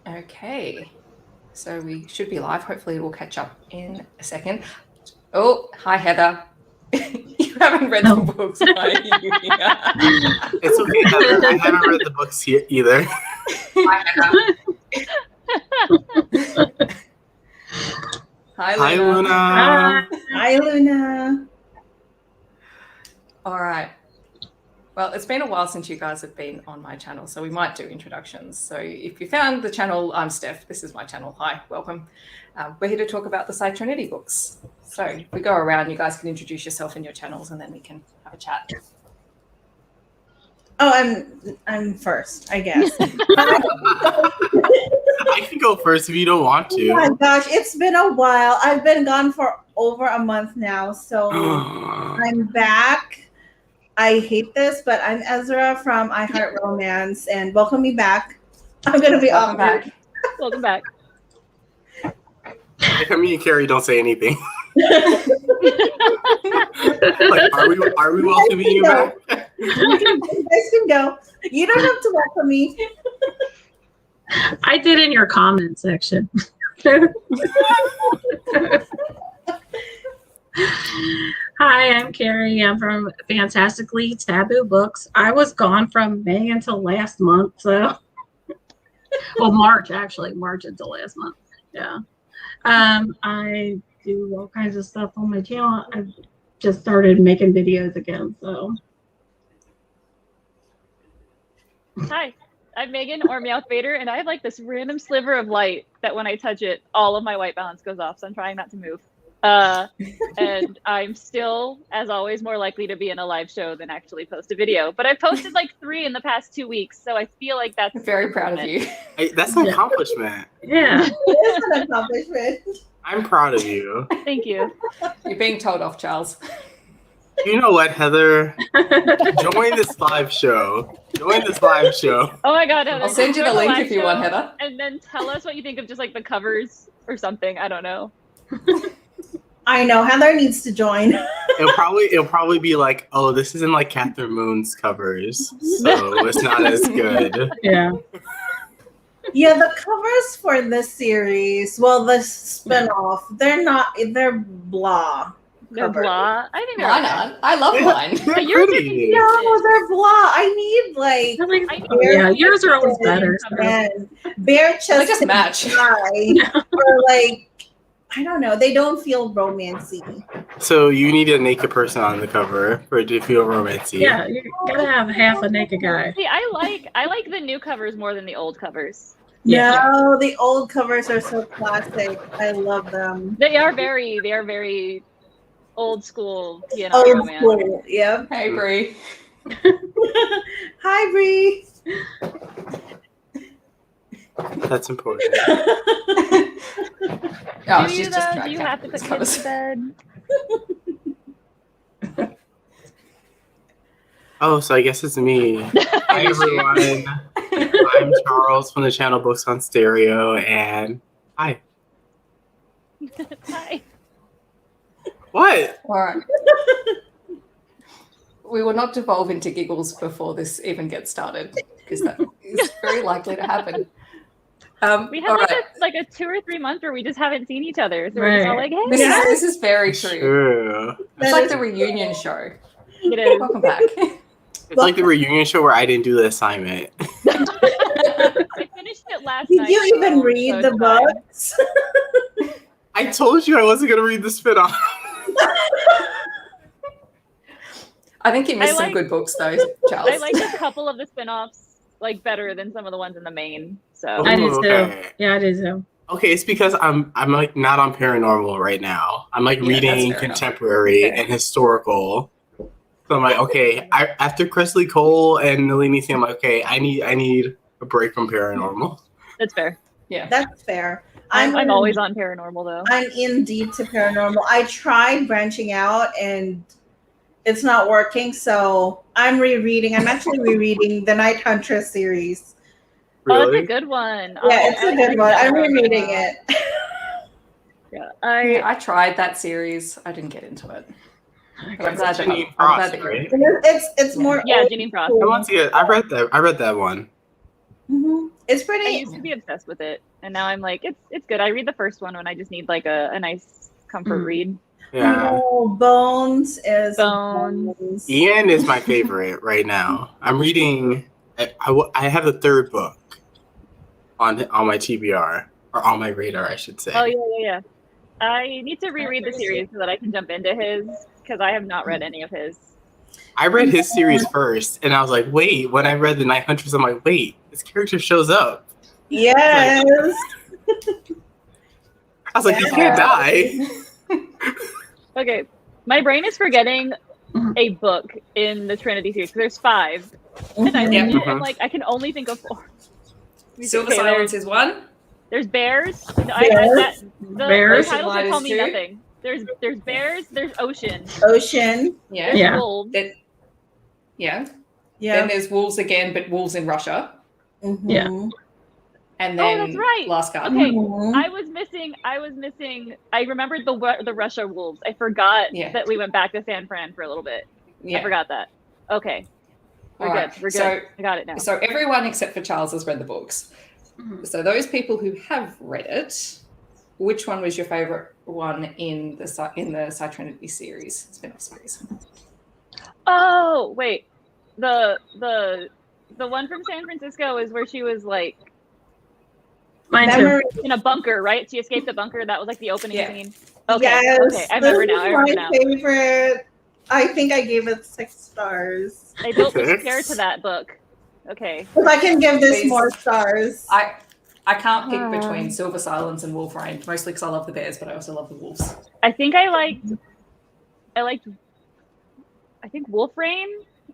Okay, so we should be live. Hopefully, we'll catch up in a second. Oh, hi, Heather. You haven't read the books, are you? It's okay, Heather. I haven't read the books here either. Hi, Heather. Hi, Luna. Hi, Luna. All right. Well, it's been a while since you guys have been on my channel, so we might do introductions. So if you found the channel, I'm Steph. This is my channel. Hi, welcome. We're here to talk about the Psy-Trinity books. So if we go around, you guys can introduce yourself and your channels, and then we can have a chat. Oh, I'm first, I guess. I can go first if you don't want to. Oh my gosh, it's been a while. I've been gone for over a month now, so I'm back. I hate this, but I'm Ezra from I Heart Romance, and welcome me back. I'm gonna be Welcome back. Welcome back. Me and Carrie don't say anything. Like, are we welcoming you back? You guys can go. You don't have to welcome me. I did in your comment section. Hi, I'm Carrie. I'm from Fantastically Taboo Books. I was gone from May until last month, so well, March actually, March until last month. Yeah. I do all kinds of stuff on my channel. I've just started making videos again, so. Hi, I'm Megan or Meowth Vader, and I have like this random sliver of light that when I touch it, all of my white balance goes off, so I'm trying not to move. And I'm still, as always, more likely to be in a live show than actually post a video. But I've posted like 3 in the past 2 weeks, so I feel like that's Very proud of you. Hey, that's an accomplishment. Yeah. It is an accomplishment. I'm proud of you. Thank you. You're being told off, Charles. You know what, Heather? Join this live show. Join this live show. Oh my god, Heather, I'll send you the join link live if you show want, Heather. And then tell us what you think of just like the covers or something. I don't know. I know Heather needs to join. It'll probably be like, oh, this isn't like Catherine Moon's covers, so it's not as good. Yeah. Yeah, the covers for this series, well, the spinoff, they're blah. They're covers. blah. I think they're Mine aren't. I love mine. They're yours are pretty. No, they're blah. I need like Yeah, yours are always better. and bare chest. They just match. Or like, I don't know. They don't feel romancy. So you need a naked person on the cover for it to feel romantic. Yeah, you gotta have half a naked guy. See, I like the new covers more than the old covers. No, the old covers are so classic. I love them. They are very old school, you know, Old romance. school. Yep. Hey, Bree. Hi, Bree. That's important. Oh, Do she's you just though? dragged Do you out have to these put covers. kids to bed? Oh, so I guess it's me. Hi, everyone. I'm Charles from the channel Books on Stereo, and hi. Hi. What? All right. We will not devolve into giggles before this even gets started, because that is very likely to happen. We have all like, right. a 2 or 3 months where we just haven't seen each other. So we're just all like, hey, This is very true. True. It's like the reunion show. it is. Welcome back. It's like the reunion show where I didn't do the assignment. I finished it last Did night. you even so read it's the fine. books? I told you I wasn't going to read the spin-off. I think you missed I some like- good books, though, Charles. I like a couple of the spin-offs like better than some of the ones in the main. So I do too. Okay. Yeah, I do too. Okay, it's because I'm like not on paranormal right now. I'm like Yeah, reading that's fair contemporary Okay. and historical. So I'm like, okay, after Cresley Cole and Nalini Singh, I'm like, okay, I need a break from paranormal. that's fair. Yeah. That's fair. I'm always on paranormal though. I'm in deep to paranormal. I tried branching out and it's not working. So I'm rereading. I'm actually rereading the Night Huntress series. Oh, it's Really? a good one. Yeah, it's a good one. I'm rereading it. Yeah, I tried that series. I didn't get into it. But I'm glad that Janine I'm Frost, glad that right? It's more. yeah, old Janine Frost. school. I want to get. I read that one. Mhm. It's I pretty. used to be obsessed with it, and now I'm like, it's good. I read the first one when I just need like a nice comfort read. Yeah. No, Bones is Bones. Ian is my favorite right now. I'm reading. I have the third book on my TBR or on my radar, I should say. Oh yeah. I need to reread the series so that I can jump into his because I have not read any of his. I read his series first, and I was like, wait. When I read the Night Hunters, I'm like, wait, this character shows up. Yes. I was like, he can't die. Okay, my brain is forgetting a book in the Trinity series because there's 5, and I Yeah. read it, and like I can only think of 4. Silver Okay, Silence is one. There's bears. Bears. Bears. The titles Light tell is me 2. nothing. There's bears. There's ocean. Ocean. Yeah. There's Yeah. wolves. Yeah. Yeah. Then there's wolves again, but wolves in Russia. Mhm. Yeah. And then that's right. Last Guard. Okay, Mhm. I was missing. I remembered the Russia wolves. I forgot that we went back to San Fran for a little bit. Yeah. I forgot that. Okay, we're All good. right. We're good. So- I got it now. So everyone except for Charles has read the books. So those people who have read it, which one was your favorite one in the Psy-Trinity series, spin-off series? Oh wait, the one from San Francisco is where she was like Mine too. Memory. in a bunker, right? She escaped the bunker. That was like the opening Yeah. scene. Okay, Yes. okay, I remember This now. is I remember my now. favorite. I think I gave it 6 stars. I built the 6? scare to that book. Okay. If I can give this Please. more stars. I can't pick between Silver Silence and Wolf Rain, mostly because I love the bears, but I also love the wolves. I think I liked Wolf Rain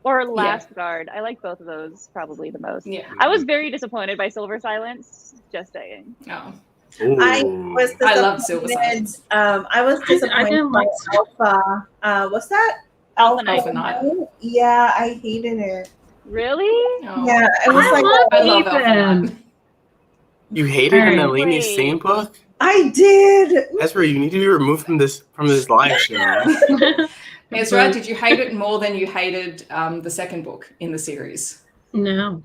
or Last Guard. I like both of those probably the most. Yeah. I was very disappointed by Silver Silence. Just saying. Oh. I Ooh. was I love Silver disappointed. Silence. I was disappointed didn't by like Alpha. What's that? Alpha Knight. Alpha Knight. Yeah, I hated it. Really? Oh. Yeah, it was I like love I love Alpha Ethan. Knight. You hated Alright. Nalini's Wait. same book? I did. Ezra, you need to be removed from this live show. Ezra, did you hate it more than you hated the second book in the series? No.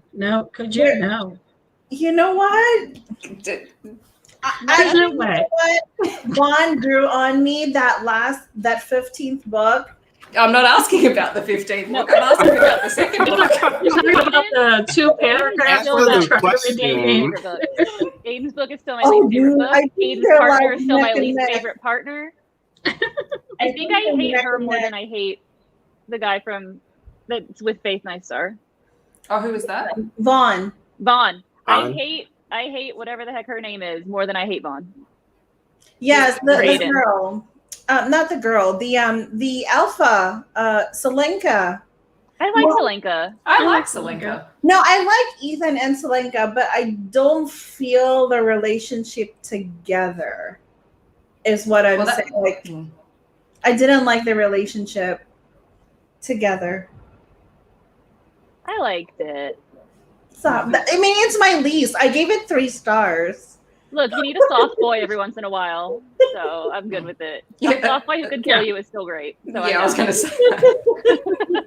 Could you? No. You know what? Did- There's no you way. know what? Vaughn grew on me that 15th book. I'm not asking about the 15th book. I'm asking about the second book. You're talking about the 2 paragraphs Answer that the try to question. redeem Favorite book. Aiden's book is still my Oh, least favorite dude, book. I think Aiden's they're partner like is still my neck and least neck. favorite partner. I think they're I hate neck her and more neck. than I hate the guy from that's with Faith Nightstar. Oh, who was that? Vaughn. Vaughn. Vaughn? I hate whatever the heck her name is more than I hate Vaughn. Yes, the Raiden. girl. Not the girl. The alpha. Selenka. I like Well- Selenka. I like Selenka. No, I like Ethan and Selenka, but I don't feel the relationship together. Is what I'm Well, that- saying. Like, Hmm. I didn't like the relationship together. I liked it. So, I mean, it's my least. I gave it 3 stars. Look, you need a soft boy every once in a while, so I'm good with it. A Yeah. soft boy who could kill you is still great. So Yeah, I was know. going to say that.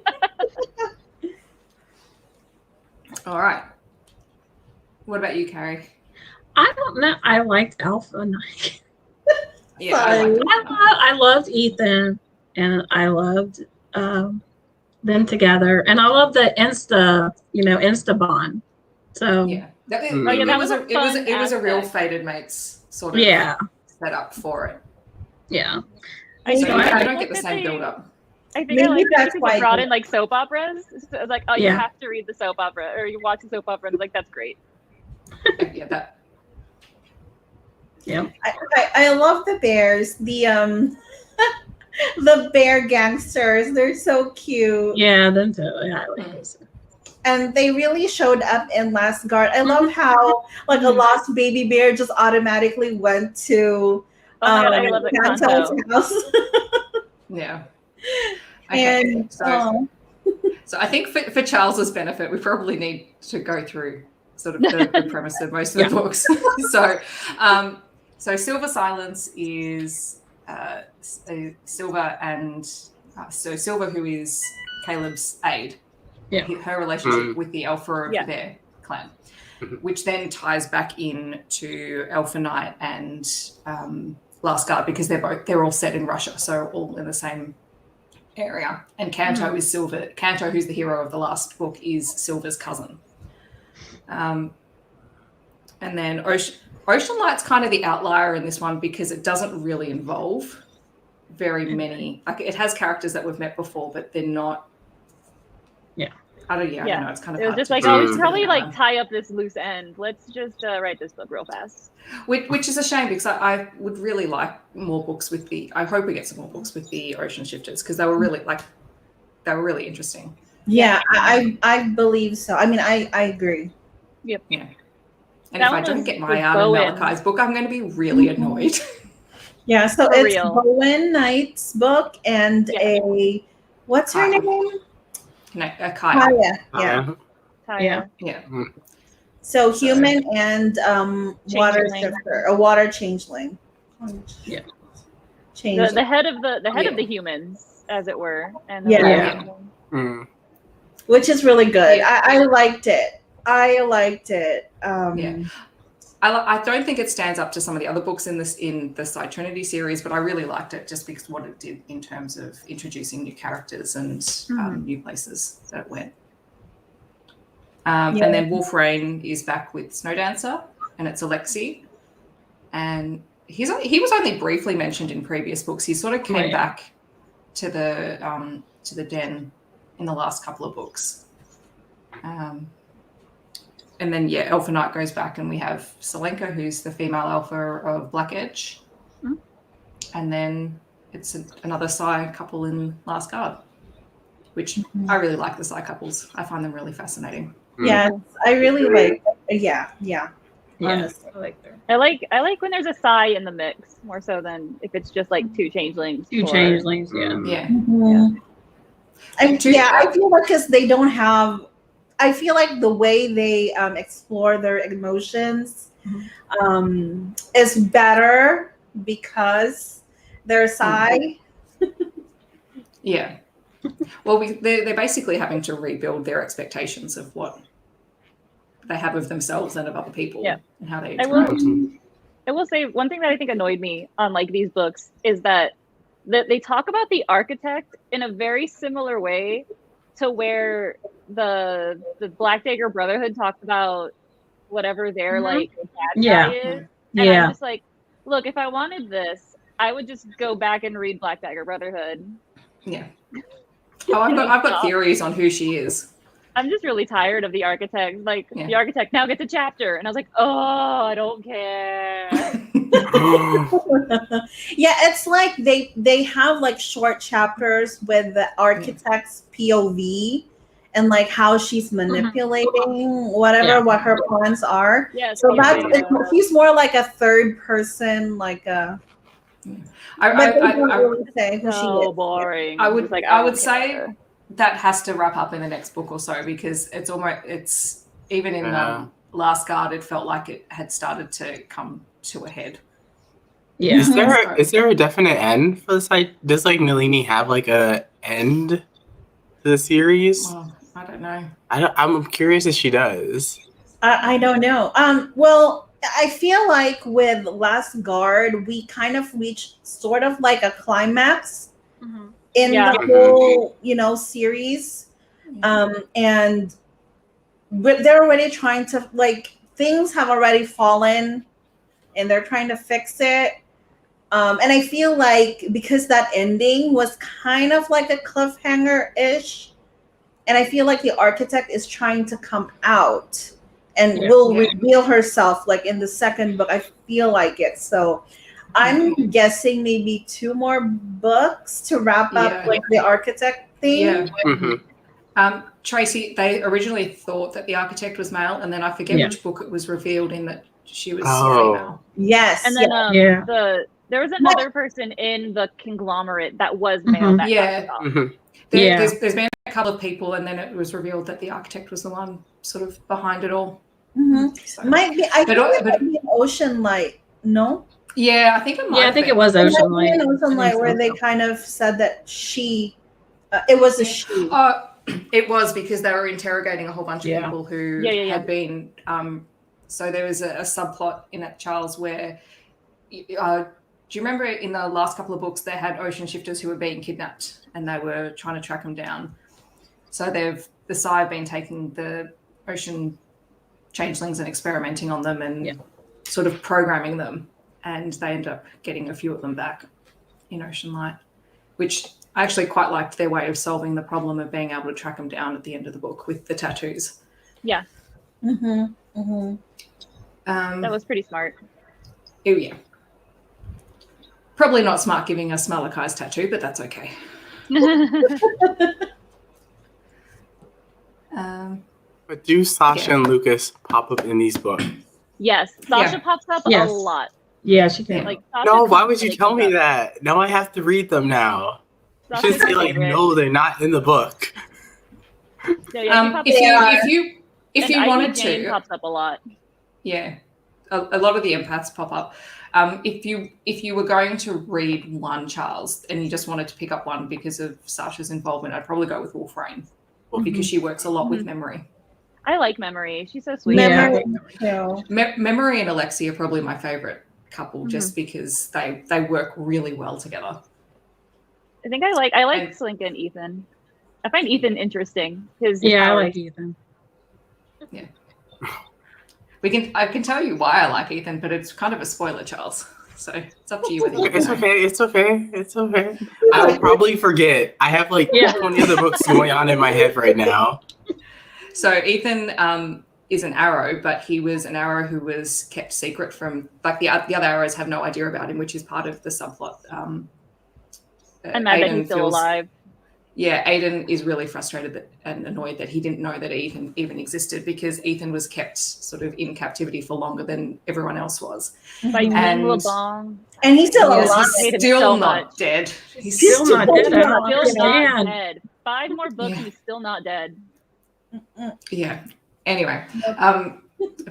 All right. What about you, Carrie? I don't know. I liked Alpha Knight. Yeah, I Sorry. like I loved Ethan, and I loved them together, and I love the Insta bond. So Yeah. That, it, Oh, yeah, it that was was a, a it was fun it was a real aspect. Fated Mates sort of yeah, setup for it. yeah. I So think you I don't like get the that same they- build up. I think Maybe I like that's that why they brought I- in like soap operas. So it's like, oh, you Yeah. have to read the soap opera or you watch the soap opera. And it's like, that's great. Yeah, that. I love the bears. The the bear gangsters. They're so cute. Yeah, them too. Yeah, I like those. And they really showed up in Last Guard. I love how like a lost baby bear just automatically went to Oh my god, I love it. Chantel's Kanto. house. Yeah. Okay. And So I think for Charles's benefit, we probably need to go through sort of the premise of most of the books. So Silver Silence is Silver and so Silver, who is Caleb's aide. Yeah. Her relationship with the Alpha of Yeah. the Bear clan. which then ties back in to Alpha Knight and Last Guard, because they're all set in Russia, so all in the same area. And Kanto is Silver. Kanto, who's the hero of the last book, is Silver's cousin. And then Ocean Light's kind of the outlier in this one because it doesn't really involve very many. Like, it has characters that we've met before, but they're not. Yeah. I don't know. It's kind of. It was hard just to like, do. we should probably like tie up this loose end. Let's just write this book real fast. Which is a shame, because I would really like more books with the. I hope we get some more books with the Ocean Shifters, because they were really interesting. Yeah, I believe so. I mean, I agree. Yep. Yeah. And That if I one don't was get with my art in Bowen. Malachi's book, I'm going to be really annoyed. Yeah, so For it's real. Bowen Knight's book and Yeah. what's her Kaya. name? No, Kaya. Kaya. Yeah. Kaya. Yeah. So human and water Changeling. shifter, a water changeling. Yeah. Changeling. The head of the Yeah. of the humans, as it were. And Yeah. Which is really good. Yeah. I liked it. Yeah. I don't think it stands up to some of the other books in the Psy-Trinity series, but I really liked it just because what it did in terms of introducing new characters and new places that it went. And then Wolfrain is back with Snowdancer, and it's Alexei. And he was only briefly mentioned in previous books. He sort of came back to the den in the last couple of books. And then, Alpha Knight goes back, and we have Selenka, who's the female alpha of Black Edge. And then it's another Psy couple in Last Guard, which I really like the Psy couples. I find them really fascinating. Yes, I really like. Yeah. Honestly. I like when there's a Psy in the mix more so than if it's just like two changelings. Two changelings, yeah. Yeah. Mhm. I feel like because they don't have. I feel like the way they explore their emotions is better because they're Psy. Yeah. Well, they're basically having to rebuild their expectations of what they have of themselves and of other people, and how they interact. I will say one thing that I think annoyed me on like these books is that they talk about the architect in a very similar way to where the Black Dagger Brotherhood talked about whatever their like bad guy is. And I'm just like, look, if I wanted this, I would just go back and read Black Dagger Brotherhood. Yeah. Oh, I've got theories on who she is. I'm just really tired of the architect. Like the architect now gets a chapter, and I was like, oh, I don't care. Yeah, it's like they have like short chapters with the architect's POV and like how she's manipulating what her plans are. Yeah, so he's more like a third person, like a. I really say who she is. Boring. I would I would say that has to wrap up in the next book or so, because it's even in Last Guard, it felt like it had started to come to a head. Yeah. Is there a definite end for the site? Does like Nalini have like a end to the series? Well, I don't know. I'm curious if she does. I don't know. Well, I feel like with Last Guard, we kind of reached sort of like a climax in the whole, series. And they're already trying to, like, things have already fallen and they're trying to fix it. And I feel like because that ending was kind of like a cliffhanger-ish, and I feel like the architect is trying to come out and will reveal herself like in the second book. I feel like it. So I'm guessing maybe 2 more books to wrap up like the architect thing. Yeah. Tracy, they originally thought that the architect was male, and then I forget which book it was revealed in that she was female. Yes. And then there was another person in the conglomerate that was male. That There's been a couple of people, and then it was revealed that the architect was the one sort of behind it all. So. Might be. I think it might be Ocean Light. No. Yeah, I think it might. Yeah, I think it was Ocean Light. Ocean Light, where they kind of said that she, it was a she. It was because they were interrogating a whole bunch of Yeah. people who had been. So there was a subplot in it, Charles, where do you remember in the last couple of books they had ocean shifters who were being kidnapped and they were trying to track them down. So the Psy have been taking the ocean changelings and experimenting on them and sort of programming them, and they end up getting a few of them back in Ocean Light, which I actually quite liked their way of solving the problem of being able to track them down at the end of the book with the tattoos. Yeah. Mm-hmm. Mm-hmm. That was pretty smart. Oh, yeah. Probably not smart giving us Malakai's tattoo, but that's okay. But do Sasha and Lucas pop up in these books? Yes, Sasha pops up a lot. Yeah, she can. Like, Sasha No, why would you tell me up. that? Now I have to read them now. You Sasha's should say my like, favorite. no, they're not in the book. No, yeah, she pops If you Ivy wanted Jane to, pops up a lot. yeah, a lot of the empaths pop up. If you were going to read one Charles and you just wanted to pick up one because of Sasha's involvement, I'd probably go with Wolfrain because she works a lot with memory. I like Memory. She's so sweet. Memory. Memory and Alexi are probably my favorite couple just because they work really well together. I think I like Slinka and Ethan. I find Ethan interesting. I like Ethan. Yeah. I can tell you why I like Ethan, but it's kind of a spoiler, Charles. So it's up to you. It's okay. I'll probably forget. I have like 20 other books going on in my head right now. So Ethan is an arrow, but he was an arrow who was kept secret from, like the other arrows have no idea about him, which is part of the subplot. I'm mad that he's still alive. Yeah, Aiden is really frustrated and annoyed that he didn't know that Ethan even existed because Ethan was kept sort of in captivity for longer than everyone else was. By Ming Lebong. And he's still alive. He's still not dead. He's still not dead. I don't Still not understand. dead. 5 more books, he's still not dead. Yeah. Anyway,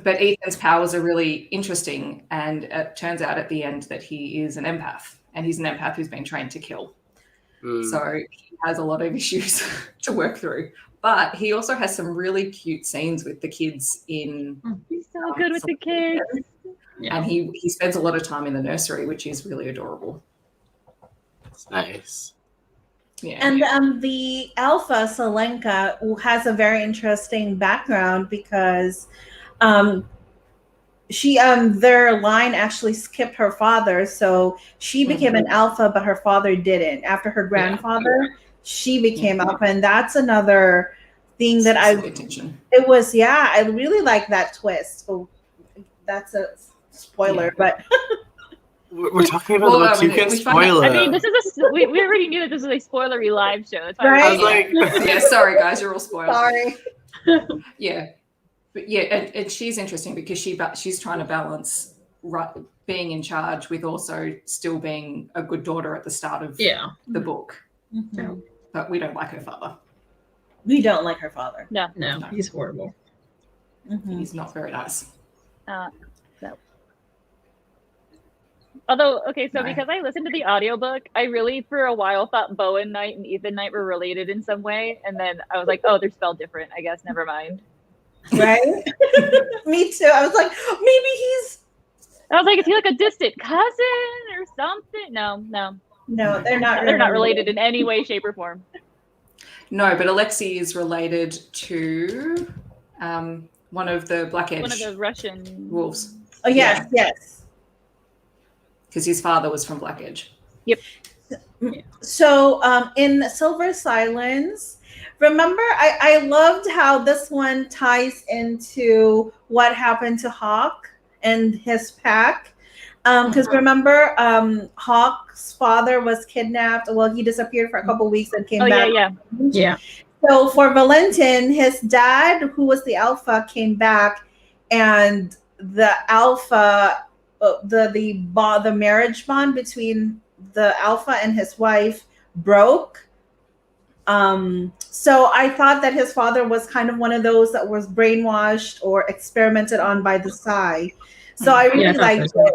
but Ethan's powers are really interesting, and it turns out at the end that he is an empath, and he's an empath who's been trained to kill. So he has a lot of issues to work through. But he also has some really cute scenes with the kids in... He's so good with the kids. And he spends a lot of time in the nursery, which is really adorable. It's nice. Yeah. And the alpha, Selenka, who has a very interesting background because she their line actually skipped her father, so she became an alpha, but her father didn't. After her grandfather, she became alpha, and that's another thing that I really like that twist. So that's a spoiler, but we're talking about the books. You can spoil it. I mean, this is we already knew that this was a spoilery live show. That's why Right? I was like, yeah, sorry guys, you're all spoiled. sorry. Yeah. But yeah, and she's interesting because she's trying to balance being in charge with also still being a good daughter at the start of the book. Mm-hmm. But we don't like her father. We don't like her father. No, he's horrible. Mm-hmm. He's not very nice. No. Although, okay, so because I listened to the audiobook, I really for a while thought Bowen Knight and Ethan Knight were related in some way, and then I was like, oh, they're spelled different. I guess never mind. Right? Me too. I was like, maybe he's. I was like, is he like a distant cousin or something? No, they're not. They're not related in any way, shape, or form. No, but Alexei is related to one of the Black Edge. One of the Russian wolves. Oh yes. Because his father was from Black Edge. Yep. So in Silver Silence, remember, I loved how this one ties into what happened to Hawk and his pack. Because remember, Hawk's father was kidnapped. Well, he disappeared for a couple weeks and came back. Yeah. So for Valentin, his dad, who was the alpha, came back, and the alpha, the marriage bond between the alpha and his wife broke. So I thought that his father was kind of one of those that was brainwashed or experimented on by the Psy. So I really liked it.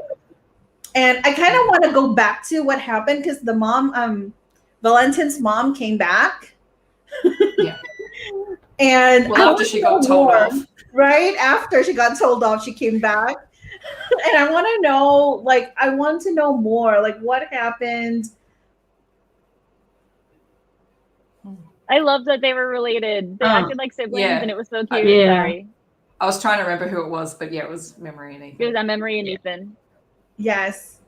And I kind of want to go back to what happened because the mom, Valentin's mom came back. And Well, after she got told off. Right after she got told off, she came back. And I want to know, like, I want to know more, like, what happened. I love that they were related. They acted like siblings, Yeah. and it was so cute. Yeah. Sorry. I was trying to remember who it was, but yeah, it was Memory and It Ethan. was Memory and Ethan. Yes.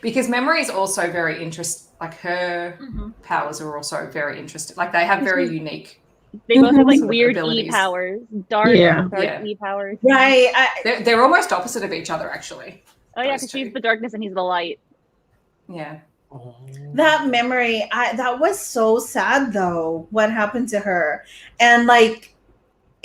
Because Memory is also very interesting. Like her powers are also very interesting. Like they have very unique. They both have like sort of weird abilities. E powers, dark Yeah. E powers. Right. They're almost opposite of each other, actually. Oh yeah, Those because two. she's the darkness and he's the light. Yeah. That Memory, that was so sad though, what happened to her. And like,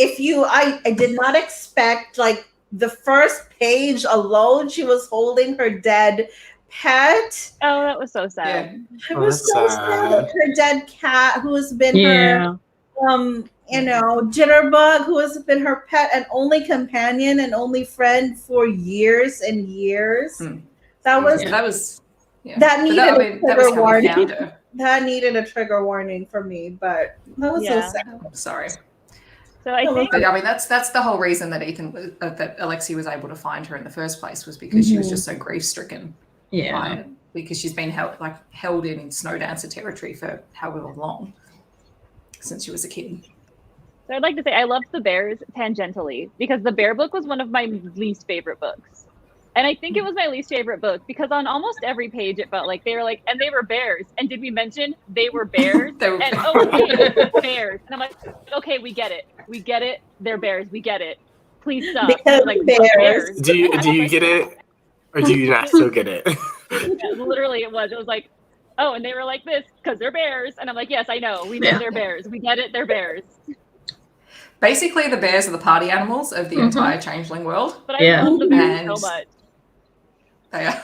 I did not expect, like, the first page alone, she was holding her dead pet. Oh, that was so sad. It was so sad. Her dead cat, who has been her, Jitterbug, who has been her pet and only companion and only friend for years and years. That was that needed a trigger warning. That needed a trigger warning for me, but that was so sad. I'm sorry. So I think, but I mean, that's the whole reason that that Alexi was able to find her in the first place, was because she was just so grief stricken. Yeah. Because she's been held in snow dancer territory for however long, since she was a kid. So I'd like to say I loved the bears tangentially, because the bear book was one of my least favorite books. And I think it was my least favorite book because on almost every page it felt like they were like, and they were bears. And did we mention they were bears? Bears. And I'm like, okay, we get it. We get it. They're bears. We get it. Please stop. Because like bears. Do you get it? Or do you not still get it? Literally it was like, oh, and they were like this because they're bears. And I'm like, yes, I know. We know they're bears. We get it. They're bears. Basically, the bears are the party animals of the entire Changeling world. But I love the bears so much. They are.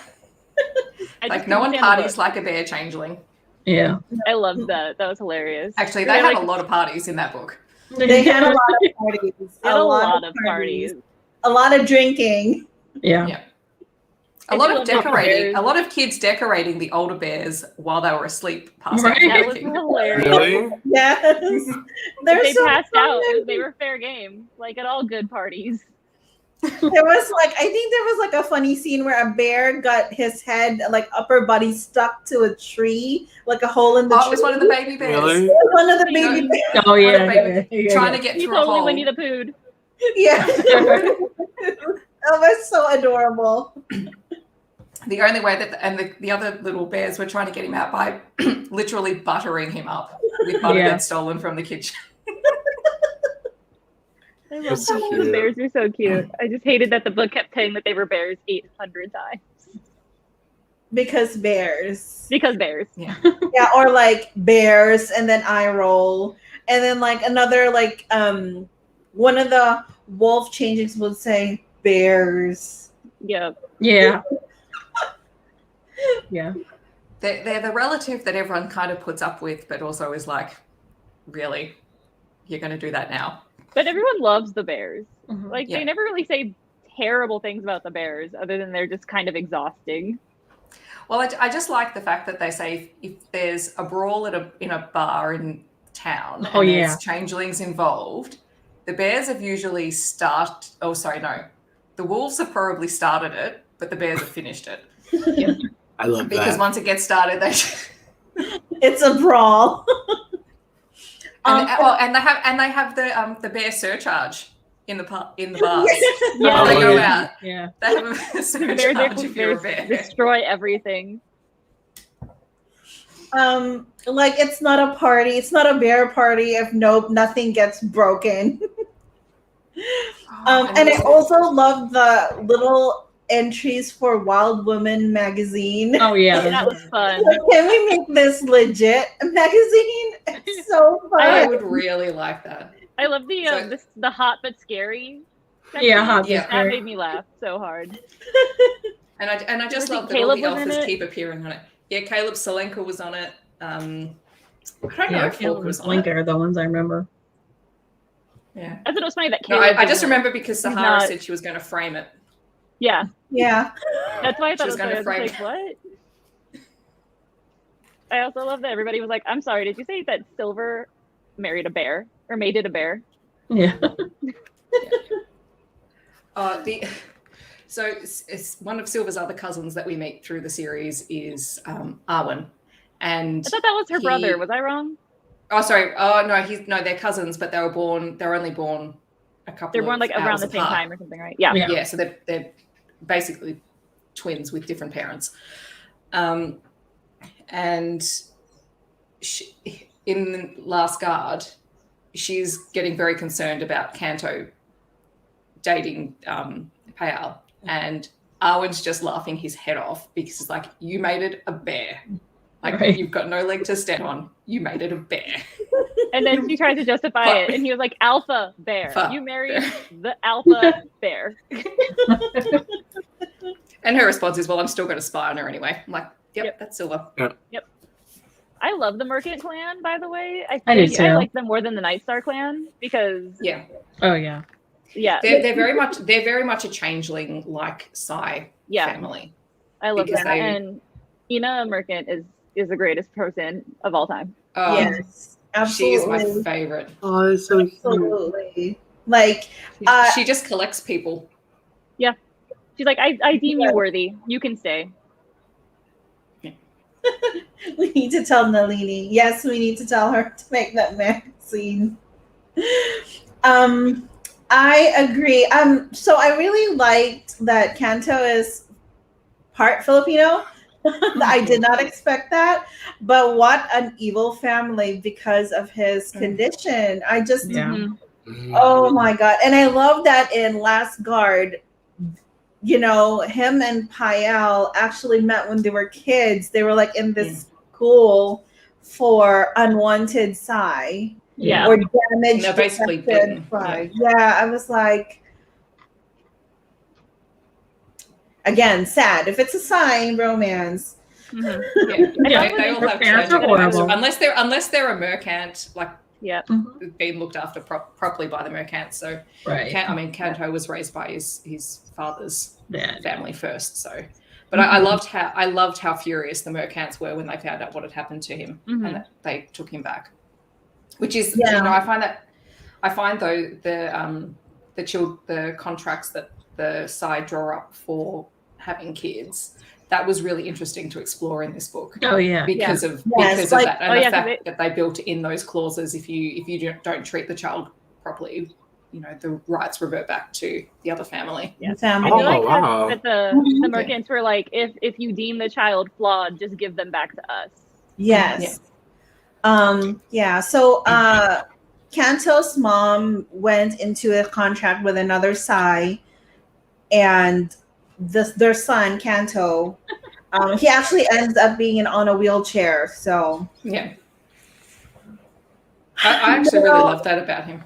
Like, no one parties like a bear changeling. Yeah. I loved that. That was hilarious. Actually, they had a lot of parties in that book. They had a lot of parties. A lot of parties. A lot of drinking. Yeah. A lot of decorating. A lot of kids decorating the older bears while they were asleep. That was hilarious. Really? Yes. They passed out. They were fair game, like at all good parties. There was I think there was a funny scene where a bear got his head, upper body stuck to a tree, like a hole in the tree. It was one of the baby bears. Really? It was one of the baby bears. Oh yeah. Trying to get through a hole. Winnie the Pooh. Yeah. That was so adorable. The only way that the other little bears were trying to get him out by literally buttering him up with butter that's stolen from the kitchen. I love the bears are so cute. I just hated that the book kept saying that they were bears 800 times. Because bears. Yeah. Yeah, or bears and then eye roll. And then another one of the wolf changelings would say bears. Yep. Yeah. Yeah. They're the relative that everyone kind of puts up with, but also is like, really? You're going to do that now? But everyone loves the bears. Mm-hmm. They never really say terrible things about the bears, other than they're just kind of exhausting. Well, I just like the fact that they say if there's a brawl in a bar in town and there's changelings involved, the bears have usually the wolves have probably started it, but the bears have finished it. Yeah. I love that. Because once it gets started, it's a brawl. And they have the bear surcharge in the bars. Yeah, they go out. Yeah, they have a surcharge if you're a bear. Destroy everything. It's not a party. It's not a bear party if nothing gets broken. And I also love the little entries for Wild Woman magazine. Oh yeah, that was fun. Can we make this legit magazine? It's so fun. I would really like that. I love the hot but scary section. Yeah, hot but that scary. made me laugh so hard. And I just love that Caleb all the was in authors it? keep appearing on it. Yeah, Caleb Solenka was on it. I don't know if Falk was on Link it. are the ones I remember. Yeah. I thought it was funny that No, Caleb I just was in it. remember because Sahara said she was going to frame it. Yeah. Yeah. That's why I thought She was it gonna was frame like, what? I also love that everybody was like, I'm sorry, did you say that Silver married a bear? or mated a bear. Yeah. So it's one of Silver's other cousins that we meet through the series is Arwen, and I thought that was her brother. Was I wrong? Oh, sorry. Oh no, they're cousins, but they were only born a couple. They're born of like around hours the same apart. time or something, right? Yeah. Yeah. So they're basically twins with different parents, and in Last Guard, she's getting very concerned about Kanto dating Payal, and Arwen's just laughing his head off because it's like, you mated a bear. Like, Right. You've got no leg to stand on. You mated a bear. And then she tried to justify it, and he was like, "Alpha bear. You married the alpha bear." And her response is, "Well, I'm still going to spy on her anyway." I'm like, "Yep. That's Silver." Yep. I love the Merchant clan, by the way. I do too. I like them more than the Nightstar clan because Oh yeah. They're very much a changeling like Psy family. I love them. And Ina Merchant is the greatest person of all time. Oh, yes, absolutely. She's my favorite. Oh, it's so Absolutely. Like she just collects people. Yeah. She's like, I deem you worthy. You can stay. we need to tell Nalini. Yes, we need to tell her to make that magazine. I agree. So I really liked that Kanto is part Filipino. I did not expect that, but what an evil family because of his condition. I just, oh my God. And I love that in Last Guard, him and Payal actually met when they were kids. They were like in this school for unwanted Psy. Yeah. Or damaged. No, basically bitten. Yeah, I was like, again, sad. If it's a sign romance. They all have parents are horrible. unless they're a mercant, like being looked after properly by the mercant. So Kanto was raised by his father's family first. So, but I loved how furious the mercants were when they found out what had happened to him and that they took him back. Which is, I find though the contracts that the side draw up for having kids, that was really interesting to explore in this book. Oh yeah, because of that, and the fact that they built in those clauses. If you don't treat the child properly, the rights revert back to the other family. Yeah. Wow. That the merchants were like, if you deem the child flawed, just give them back to us. Yes. So Kanto's mom went into a contract with another Psy, and their son Kanto, he actually ends up being on a wheelchair. So I actually really love that about him.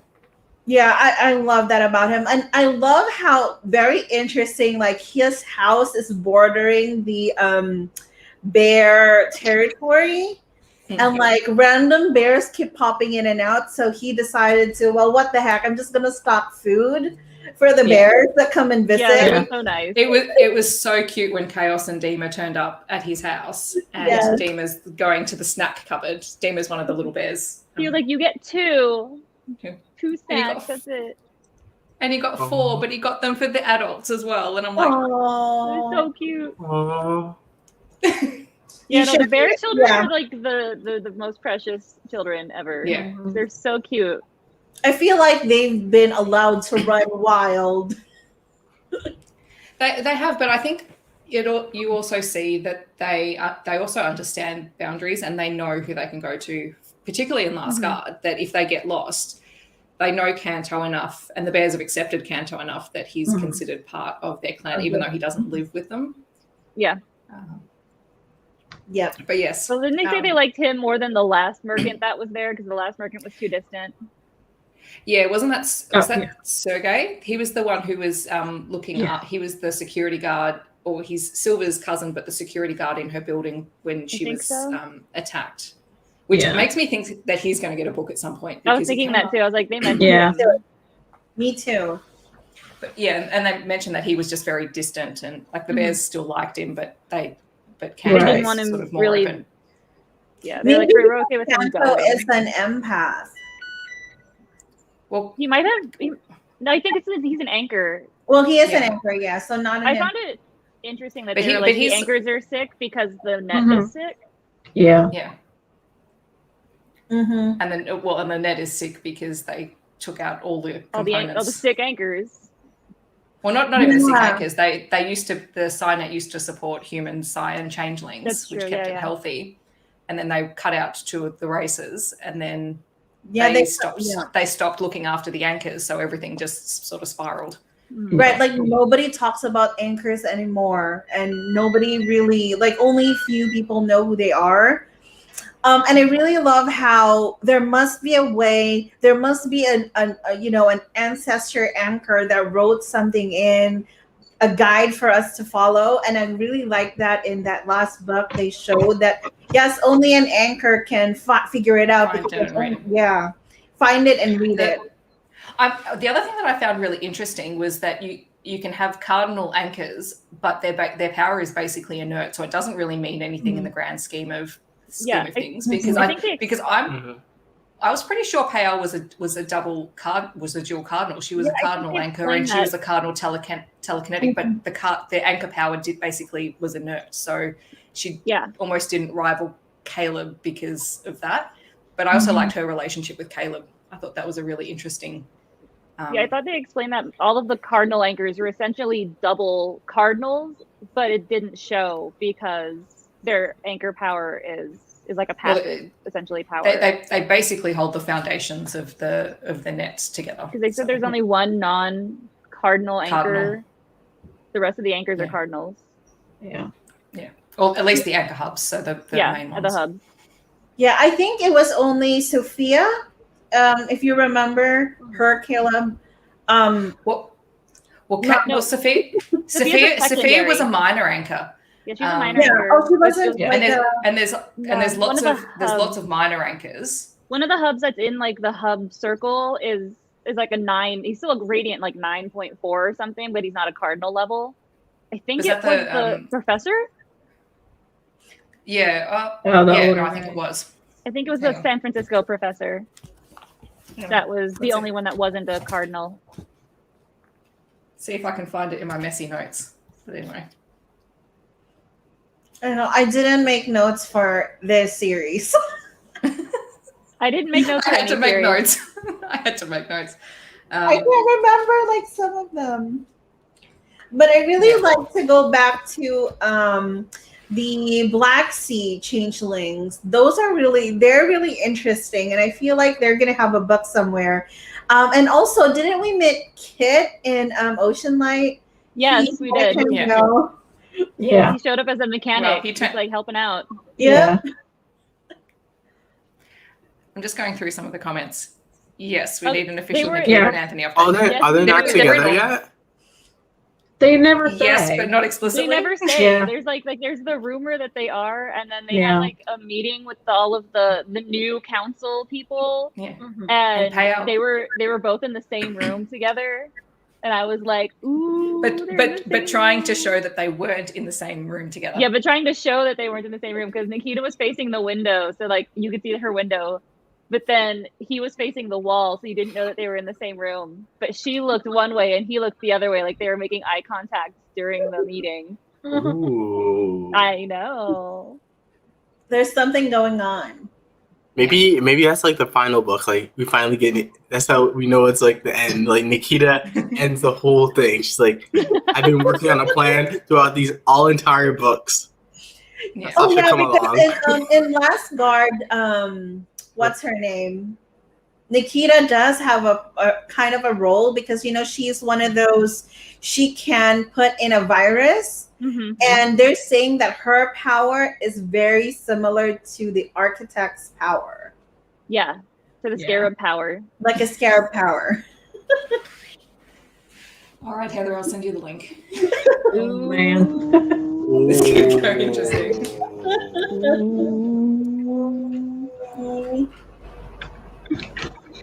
Yeah, I love that about him, and I love how very interesting. Like his house is bordering the bear territory. And like random bears keep popping in and out. So he decided to, well, what the heck? I'm just going to stock food for the bears that come and visit. Yeah, it was so nice. It was so cute when Chaos and Dima turned up at his house and Dima's going to the snack cupboard. Dima's one of the little bears. You're like, you get two snacks, that's it. And he got 4, but he got them for the adults as well. And I'm like, oh, so cute. Yeah, the bear children are like the most precious children ever. Yeah. They're so cute. I feel like they've been allowed to run wild. They have, but I think you also see that they also understand boundaries and they know who they can go to, particularly in Last Guard, that if they get lost, they know Kanto enough, and the bears have accepted Kanto enough that he's considered part of their clan, even though he doesn't live with them. Yeah. Yep. But yes. So didn't they say they liked him more than the last merchant that was there because the last merchant was too distant? Yeah, wasn't that Sergei? He was the one who was looking up. He was the security guard, or he's Silver's cousin, but the security guard in her building when she was attacked. Which makes me think that he's going to get a book at some point. I was thinking that too. I was like, they mentioned it. Me too. But and they mentioned that he was just very distant, and like the bears still liked him, but Kanto didn't want him sort of more really. open. Yeah, they're like, we're okay with him Kanto going. is an empath. Well, He might have. No, I think he's an anchor. Well, he is an Yeah. anchor, yeah. So not an I anchor. found it interesting that But they he- were but like the he's- anchors are sick because the net Mhm. is sick. Yeah. yeah. Mm-hmm. And then, and the net is sick because they took out all the All components. the sick anchors. Well, not even the sick Yeah. anchors. They used to, the Psy-Net used to support human Psy and Changelings, That's which true, kept yeah, it yeah. healthy. And then they cut out 2 of the races, and then Yeah, they stopped. yeah. They stopped looking after the anchors, so everything just sort of spiraled. Mm. Right, like nobody talks about anchors anymore, and nobody really, like, only few people know who they are. And I really love how there must be a way, there must be an ancestor anchor that wrote something in a guide for us to follow. And I really like that in that last book they showed that yes, only an anchor can figure it out. Find it and read it. Yeah, find it and read it. The other thing that I found really interesting was that you can have cardinal anchors, but their power is basically inert, so it doesn't really mean anything in the grand scheme of things. Because I was pretty sure Pale was a dual cardinal. She was a cardinal anchor, and she was a cardinal telekinetic, but the anchor power was inert, so she almost didn't rival Caleb because of that. But I also liked her relationship with Caleb. I thought that was a really interesting. I thought they explained that all of the cardinal anchors were essentially double cardinals, but it didn't show because their anchor power is like a passive, essentially power. They basically hold the foundations of the nets together. Because they said there's only one non-cardinal anchor. The rest of the anchors are cardinals. Yeah. Yeah. Or at least the anchor hubs, so the main ones. The hubs. Yeah, I think it was only Sophia. If you remember her, Caleb. Sophia was a minor anchor. Yeah, she was a minor anchor. Oh, she wasn't. There's lots of minor anchors. One of the hubs that's in like the hub circle is like a 9. He's still a radiant like 9.4 or something, but he's not a cardinal level. I think it was the professor. Yeah. I think it was. I think it was the San Francisco professor. That was the only one that wasn't a cardinal. See if I can find it in my messy notes. But anyway. I know I didn't make notes for this series. I didn't make notes. I had to make notes. I I can't remember like some of them, but I really like to go back to the Black Sea changelings. They're really interesting, and I feel like they're gonna have a book somewhere. And also, didn't we meet Kit in Ocean Light? Yes, we did. Yeah. He showed up as a mechanic. He's like helping out. Yeah. I'm just going through some of the comments. Yes, we need an official were- Nikita and Anthony update. Are they not together yet? They never say. Yes, but not explicitly. They never say. Yeah. There's there's the rumor that they are, and then they had like a meeting with all of the new council people. Yeah. And payout. they were both in the same room together. And I was like, ooh. But trying to show that they weren't in the same room together. Yeah, but trying to show that they weren't in the same room because Nikita was facing the window, so like you could see her window. But then he was facing the wall, so you didn't know that they were in the same room. But she looked one way and he looked the other way, like they were making eye contact during the meeting. Ooh. I know. There's something going on. Maybe that's like the final book. Like we finally get it. That's how we know it's like the end. Like Nikita ends the whole thing. She's like, I've been working on a plan throughout these entire books. Yeah. Oh yeah, because in Last Guard, what's her name? Nikita does have a kind of a role because she's one of those. She can put in a virus, and they're saying that her power is very similar to the Architect's power. Yeah, for the scarab power. Like a scarab power. All right, Heather, I'll send you the link. Oh man. This is going to be very interesting.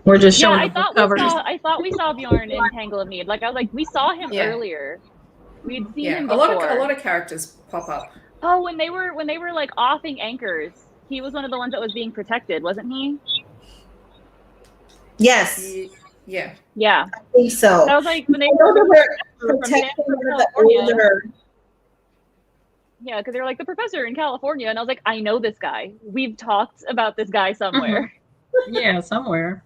We're just Yeah, showing I the covers. thought we saw Bjorn in Tangle of Need. Like I was like, we saw him earlier. We'd seen him a before. lot of characters pop up. Oh, when they were like offing anchors, he was one of the ones that was being protected, wasn't he? Yes. Yeah. Yeah. I think so. That was like when they I know they were from protecting the California. older. Yeah, because they were like the professor in California, and I was like, I know this guy. We've talked about this guy somewhere. Yeah, somewhere.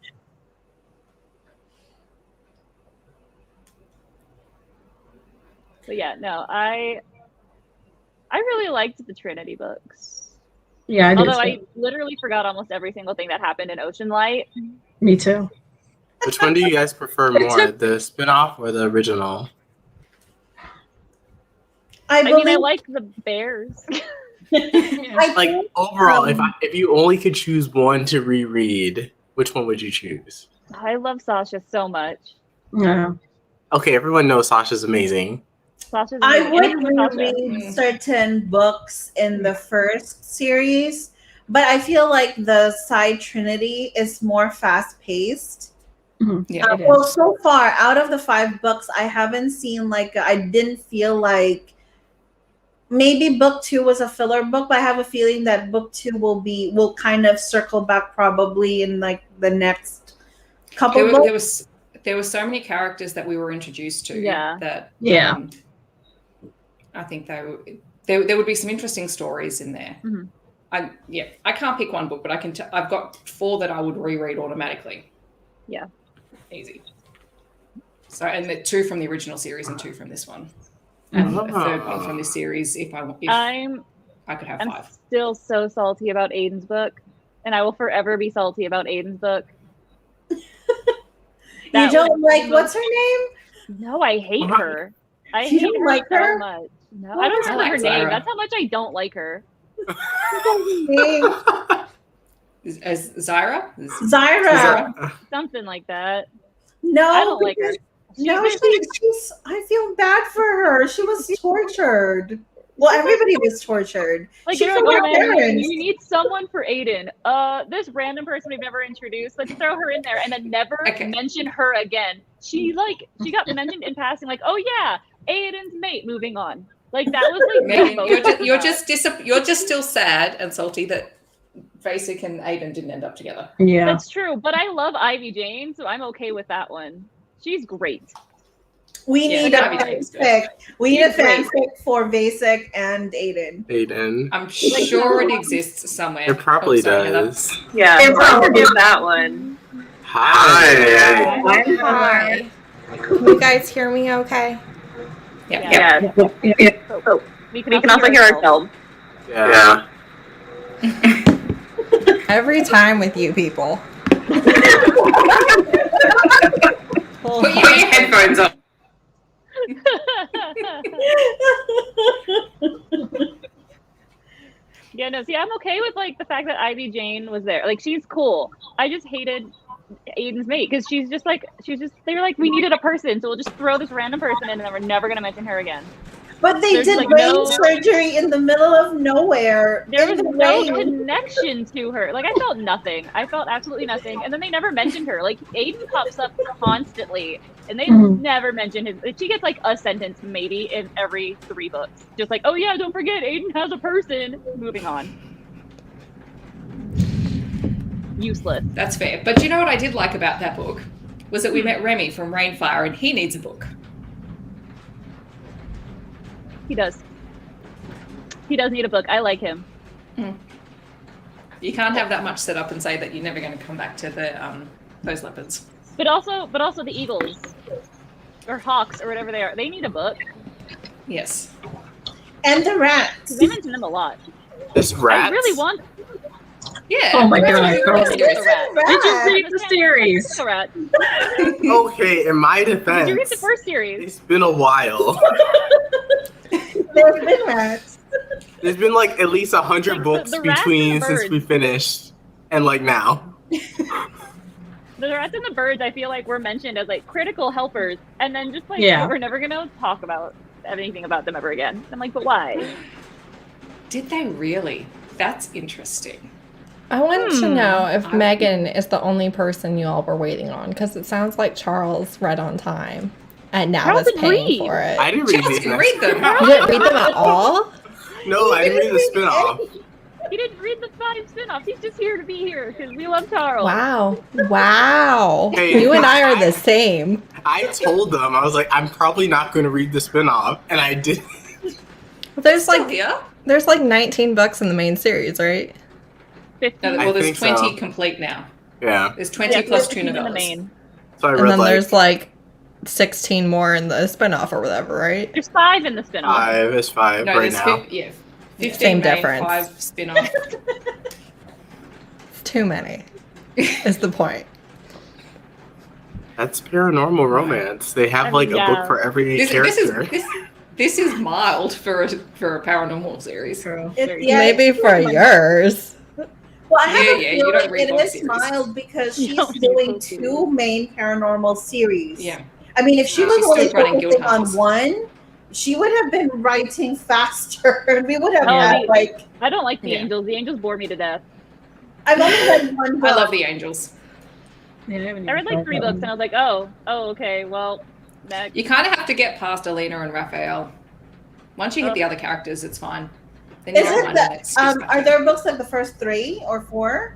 But yeah, no, I really liked the Trinity books. Yeah, I did. Although too. I literally forgot almost every single thing that happened in Ocean Light. Me too. Which one do you guys prefer more, the spin-off or the original? I mean, I like the bears. I Like think, overall, if you only could choose one to reread, which one would you choose? I love Sasha so much. Yeah. Okay, everyone knows Sasha's amazing. Sasha's I amazing. would Sasha. reread certain books in the first series, but I feel like the Psy-Trinity is more fast-paced. Yeah. Well, so far, out of the 5 books, I haven't seen I didn't feel like maybe book 2 was a filler book, but I have a feeling that book 2 will kind of circle back probably in like the next couple books. There were so many characters that we were introduced to that I think there would be some interesting stories in there. I can't pick one book, but I've got 4 that I would reread automatically. Yeah. Easy. So, and the 2 from the original series and 2 from this one. And a 3rd one from this series if I could have 5. I'm still so salty about Aiden's book, and I will forever be salty about Aiden's book. You don't like what's her name? No, I hate her. I You hate don't her like so her? much. No, I don't remember her name. Zara. That's how much I don't like her. As Zyra? Zyra. Something like that. No, I don't like her. No, she's. I feel bad for her. She was tortured. Well, everybody was tortured. Like, She they're like, killed oh, her man, parents. you need someone for Aiden. This random person we've never introduced. Let's throw her in there and then never mention her again. She got mentioned in passing, like, oh yeah, Aiden's mate. Moving on. Like that was like Megan, you're just still sad and salty that Basic and Aiden didn't end up together. Yeah, that's true. But I love Ivy Jane, so I'm okay with that one. She's great. We need a fanfic. We need a fanfic for Basic and Aiden. I'm sure it exists somewhere. It probably does. Yeah, I'll give that one. Hi. Hi. Can you guys hear me okay? Yeah. Oh, we can also hear ourselves. Yeah. Every time with you people. Put your headphones on. Yeah, no, see, I'm okay with like the fact that Ivy Jane was there. Like, she's cool. I just hated Aiden's mate because they were like, we needed a person, so we'll just throw this random person in and then we're never going to mention her again. But they did brain surgery in the middle of nowhere. There was no connection to her. Like, I felt nothing. I felt absolutely nothing. And then they never mentioned her. Like, Aiden pops up constantly, and they never mention his. She gets like a sentence maybe in every 3 books. Just like, oh yeah, don't forget, Aiden has a person. Moving on. Useless. That's fair. But you know what I did like about that book was that we met Remy from Rainfire, and he needs a book. He does. He does need a book. I like him. You can't have that much set up and say that you're never going to come back to the those leopards. But also the eagles or hawks or whatever they are. They need a book. Yes. And the rats. They mention them a lot. There's rats. I really want. Yeah. Oh my god. Did you read the series? Okay, in my defense. Did you read the first series? It's been a while. There's been rats. There's been like at least 100 books between since we finished and like now. The rats and the birds, I feel like, were mentioned as like critical helpers, and then just like we're never gonna talk about anything about them ever again. I'm like, but why? Did they really? That's interesting. I want to know if Megan is the only person you all were waiting on, because it sounds like Charles read on time and now is paying for it. I didn't read these. Read them. You didn't read them at all? No, I didn't read the spinoff. He didn't read the 5 spinoffs. He's just here to be here because we love Charles. Wow. Hey, You and I are the same. I told them, I was like, I'm probably not going to read the spinoff, and I did. There's Still like here? there's like 19 books in the main series, right? 15. No, well, there's think 20 so. complete now. Yeah. There's 20 plus 2 15 in the novellas. main. So I And read then like there's like 16 more in the spinoff or whatever, right? There's 5 in the spinoff. 5. It's 5 No, right there's now. 15 Same main, difference. 5 spin-off. Too many is the point. That's paranormal romance. They have like a book for every character. This is mild for a paranormal series. Maybe for yours. Well, I have a Yeah, you don't feeling read it book is series. mild because You she's don't read doing book series. 2 main paranormal series. Yeah. I mean, if she was She's only still running focusing on Guildhouses. one, she would have been writing faster. We would have Oh, had the- like I don't like the Yeah. Angels. The Angels bore me to death. I've only read one book. I love the Angels. I read like 3 books and I was like, oh, okay, well, next. You kind of have to get past Alina and Raphael. Once you hit the other characters, it's fine. Then you Is don't it mind when it skips the back are in. there books like the first 3 or 4?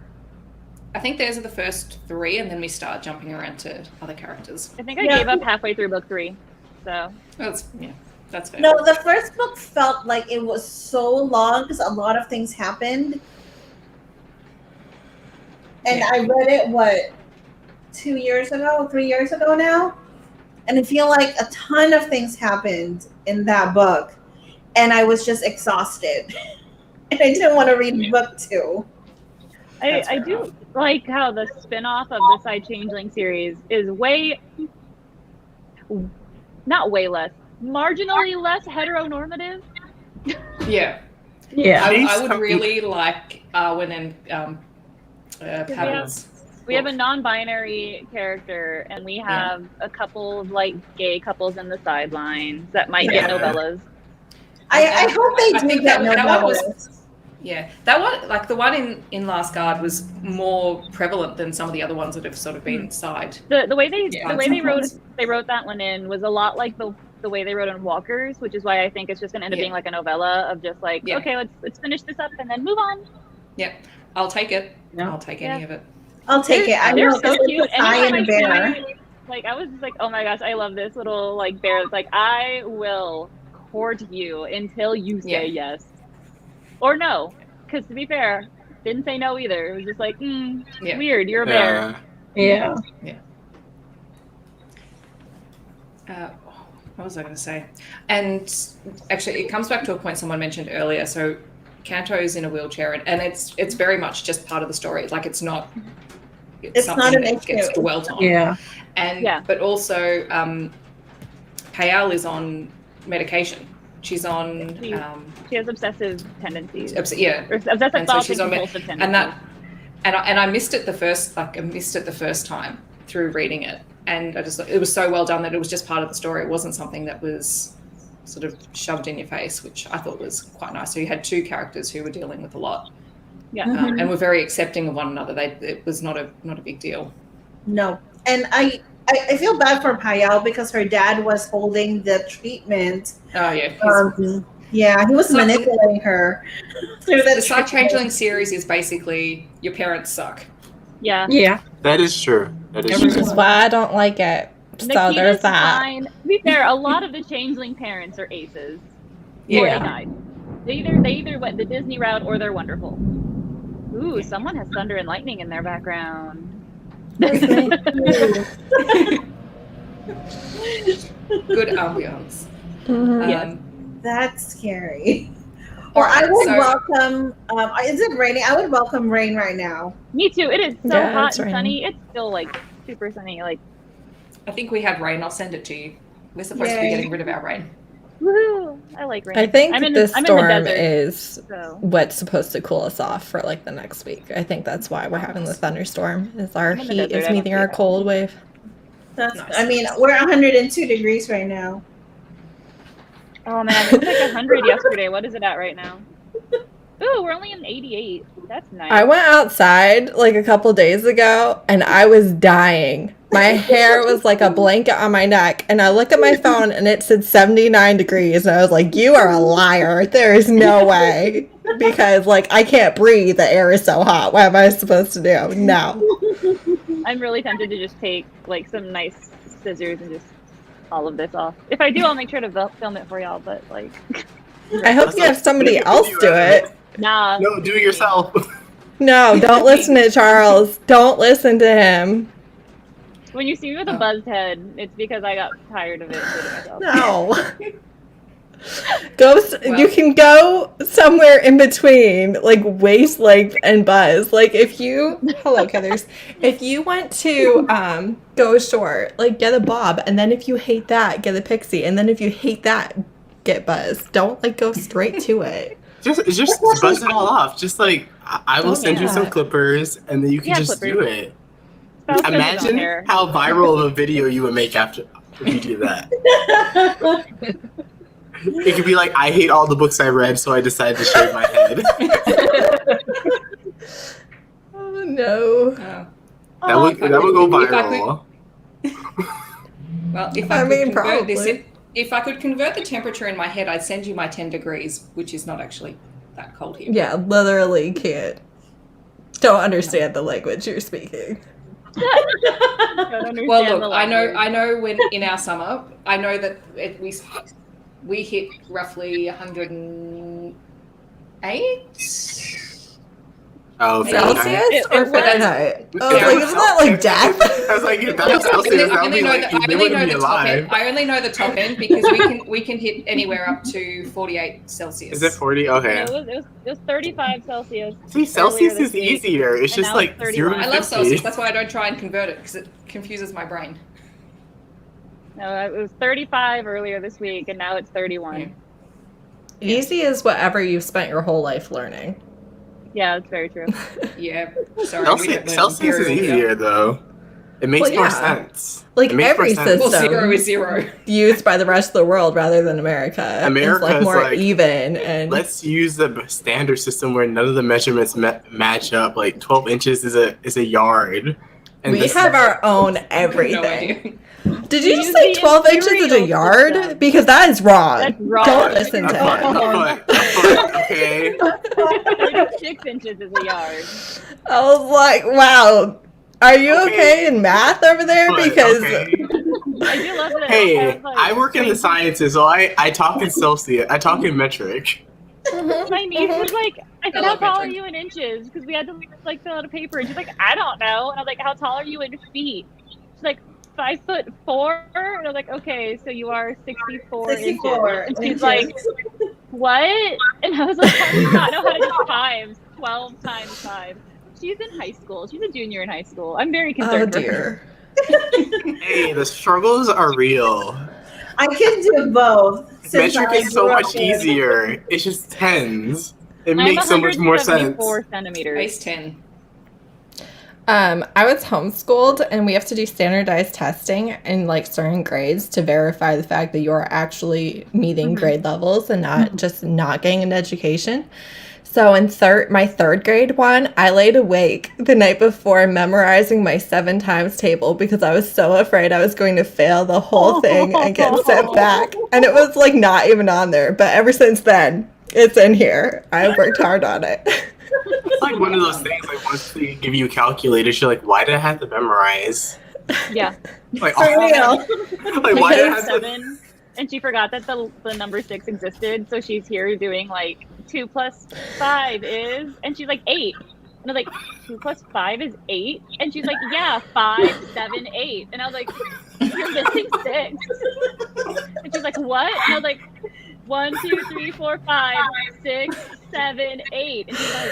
I think those are the first 3, and then we start jumping around to other characters. I think I Yeah. gave up halfway through book 3. So That's fair. No, the first book felt like it was so long because a lot of things happened. And Yeah. I read it 3 years ago now, and I feel like a ton of things happened in that book, and I was just exhausted, and I didn't want to read book 2. That's I fair do enough. like how the spin-off of the Psy-Changeling series is marginally less heteronormative. Yeah. Yeah. I would really like Arwen and Paddles. We have a non-binary character, and we have a couple of like gay couples in the sidelines that might get Yeah. novellas. I hope they I do think get that one was- novellas. Yeah, that one, like the one in Last Guard, was more prevalent than some of the other ones that have sort of been side. The way they Yeah. the way they wrote that one in was a lot like the way they wrote in Walkers, which is why I think it's just gonna end up Yeah. being like a novella of just like, Yeah. okay, let's finish this up and then move on. Yeah, I'll take it. Yeah. I'll take any of it. I'll take it. I They're know so it's cute. a Psy and a Anytime I bear. see, like I was just like, oh my gosh, I love this little like bear. It's like I will court you until you say yes or no. Because to be fair, didn't say no either. It was just like, Yeah. weird. You're a bear. Yeah. What was I going to say? And actually, it comes back to a point someone mentioned earlier. So, Kanto's in a wheelchair, and it's very much just part of the story. Like it's not. It's something not an that gets issue. dwelt on. Yeah. And Yeah. but also, Payal is on medication. She's on. She has obsessive tendencies. Yeah. Or obsessive And so thoughts she's and on compulsive tendencies. and that and I missed it the first time through reading it, and I just thought it was so well done that it was just part of the story. It wasn't something that was sort of shoved in your face, which I thought was quite nice. So you had 2 characters who were dealing with a lot, Yeah. and were very accepting of one another. It was not a big deal. No, and I feel bad for Payal because her dad was holding the treatment. Oh yeah. Yeah, he was So- manipulating her through The that Psy-Changeling series is basically your parents suck. Yeah. Yeah. That is true. That is Which true. is why I don't like it. So Nikita's there's that. fine. To be fair, a lot of the changeling parents are aces. Yeah. Or they died. They either went the Disney route or they're wonderful. Ooh, someone has thunder and lightning in their background. Good ambiance. Mhm. Yes. That's scary. Or I Alright, would so- welcome. Is it raining? I would welcome rain right now. Me too. It is so Yeah, hot it's and raining. sunny. It's still like super sunny. Like, I think we had rain. I'll send it to you. We're supposed to be Yay. getting rid of our rain. woohoo! I like rain. I think I'm in this I'm storm in the desert, is so what's supposed to cool us off for like the next week. I think that's why we're having the thunderstorm. Is our I'm in the heat desert, is I don't meeting see our it. cold wave. That's. Nice. I mean, we're 102 degrees right now. oh man, it was like 100 yesterday. What is it at right now? Ooh, we're only in 88. That's nice. I went outside like a couple days ago and I was dying. My hair was like a blanket on my neck, and I looked at my phone and it said 79 degrees, and I was like, you are a liar. There is no way. Because, like, I can't breathe. The air is so hot. What am I supposed to do? No. I'm really tempted to just take, like, some nice scissors and just all of this off. If I do, I'll make sure to film it for y'all, but, like... I hope you have somebody else do it. Nah. No, do it yourself. No, don't listen to Charles. Don't listen to him. When you see me with a buzzed head, it's because I got tired of it. No. You can go somewhere in between, like waist length and buzz. Like if you, hello Kithers, if you want to go short, like get a bob, and then if you hate that, get a pixie, and then if you hate that, get buzz. Don't like go straight to it. Just buzz it all off. Just like I will send you some clippers, and then you can just do it. Imagine how viral of a video you would make after you do that. It could be like, I hate all the books I read, so I decided to shave my head. Oh no. That would go viral. Well, if I could convert the temperature in my head, I'd send you my 10 degrees, which is not actually that cold here. Yeah, literally can't. Don't understand the language you're speaking. Well, look, I know when in our summer, I know that we hit roughly 108. Oh, Celsius or Fahrenheit? I was like, isn't that like death? I was like, if that was Celsius, that would be like, they wouldn't be alive. I only know the top end because we can hit anywhere up to 48 Celsius. Is it 40? Okay. No, it was 35 Celsius. See, Celsius is easier. It's just like 0 to 50. I love Celsius. That's why I don't try and convert it, because it confuses my brain. No, it was 35 earlier this week, and now it's 31. Yeah. Easy is whatever you've spent your whole life learning. Yeah, that's very true. Yeah. Sorry, Celsius is easier, though. It makes more sense. Like every system 0 is 0 used by the rest of the world rather than America. It's like more even. And let's use the standard system where none of the measurements match up. Like 12 inches is a yard. And we have our own everything. Did you just say 12 inches is a yard? System. Because that is wrong. That's wrong. Don't listen to him. Okay. 36 inches is a yard. I was like, wow. Are you okay in math over there? Because I do love that. Hey, I work in the sciences, so I talk in Celsius. I talk in metric. My niece was like, I said, how tall are you in inches? Because we had to like fill out a paper, and she's like, I don't know. And I was like, how tall are you in feet? She's like, 5'4", and I was like, okay, so you are 64 inches. And she's like, what? And I was like, how do you not know how to do times? 12 times 5. She's in high school. She's a junior in high school. I'm very concerned for her. Hey, the struggles are real. I can do both. Metric is so much easier. It's just tens. It makes so much more sense. 4 centimeters. Base 10. I was homeschooled, and we have to do standardized testing in like certain grades to verify the fact that you're actually meeting grade levels and not just not getting an education. So in my third grade one, I laid awake the night before memorizing my 7 times table because I was so afraid I was going to fail the whole thing and get sent back. And it was like not even on there, but ever since then, it's in here. I worked hard on it. It's like one of those things, like once they give you calculators, you're like, why did I have to memorize? Yeah. Like, for real. Like, why did I have 7, and she forgot that the number 6 existed, so she's here doing like 2 plus 5 is, and she's like 8. And I was like, 2 plus 5 is 8? And she's like, yeah, 5, 7, 8. And I was like, you're missing 6. And she's like, what? And I was like, 1, 2, 3, 4, 5, 6, 7, 8. And she's like,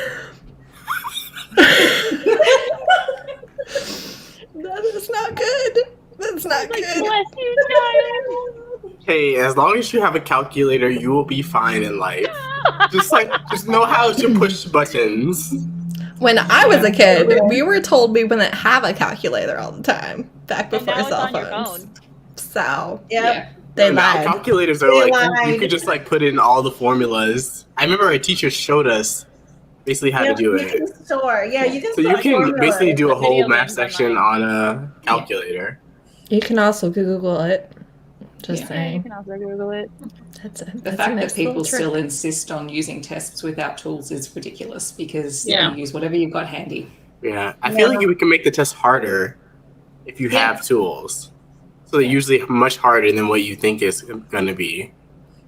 that is not good. That's not like, good. bless you, child. Hey, as long as you have a calculator, you will be fine in life. Just know how to push buttons. When I was a kid, we were told we wouldn't have a calculator all the time back before cell phones. So they lied. Calculators are you could just like put in all the formulas. I remember our teacher showed us. basically how to do You it. can store. Yeah, you can So you store can formulas. basically do a whole Video math games section on a calculator. You can also Google it. Just Yeah. Yeah, you saying. can also Google it. That's it. The fact that people still insist on using tests without tools is ridiculous because you use whatever you've got handy. Yeah, I feel like we can make the test harder if you have tools. So they're usually much harder than what you think is going to be.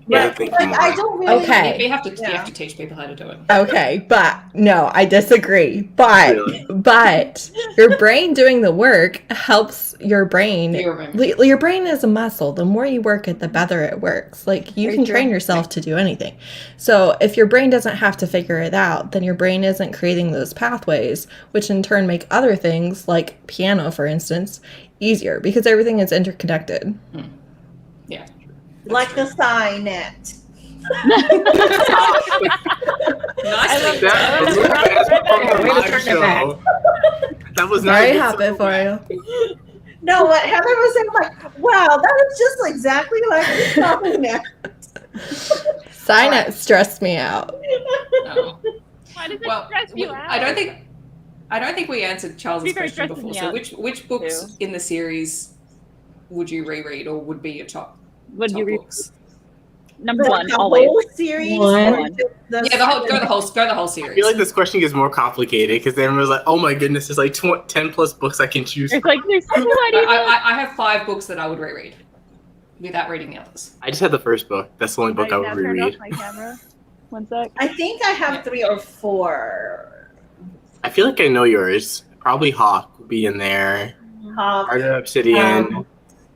Right. Think Like, more. I don't really. Okay. You have to teach people how to do it. Okay, but no, I disagree. But Really? but your brain doing the work helps your brain. Your brain is a muscle. The more you work it, the better it works. Like you can train yourself to do anything. So if your brain doesn't have to figure it out, then your brain isn't creating those pathways, which in turn make other things like piano, for instance, easier because everything is interconnected. Yeah. Like the Psy-Net. That was not very happy for you. No, what Heather was saying, like, wow, that is just exactly like the Psy-Net. Psy-Net stressed me out. No. Why does it stress you out? I don't think we answered Charles's question stresses before. me So out, which books in the series would you reread or would be your top books? Number one, the always. whole series. One. Go the whole series. I feel like this question gets more complicated because then everyone's like, oh my goodness, there's like 10 plus books I can choose It's from. like there's so many. I have 5 books that I would reread without reading the others. I just had the first book. That's the only book I would Turn reread. off my camera. One sec. I think I have 3 or 4. I feel like I know yours. Probably Hawk would be in there. Heart of Obsidian.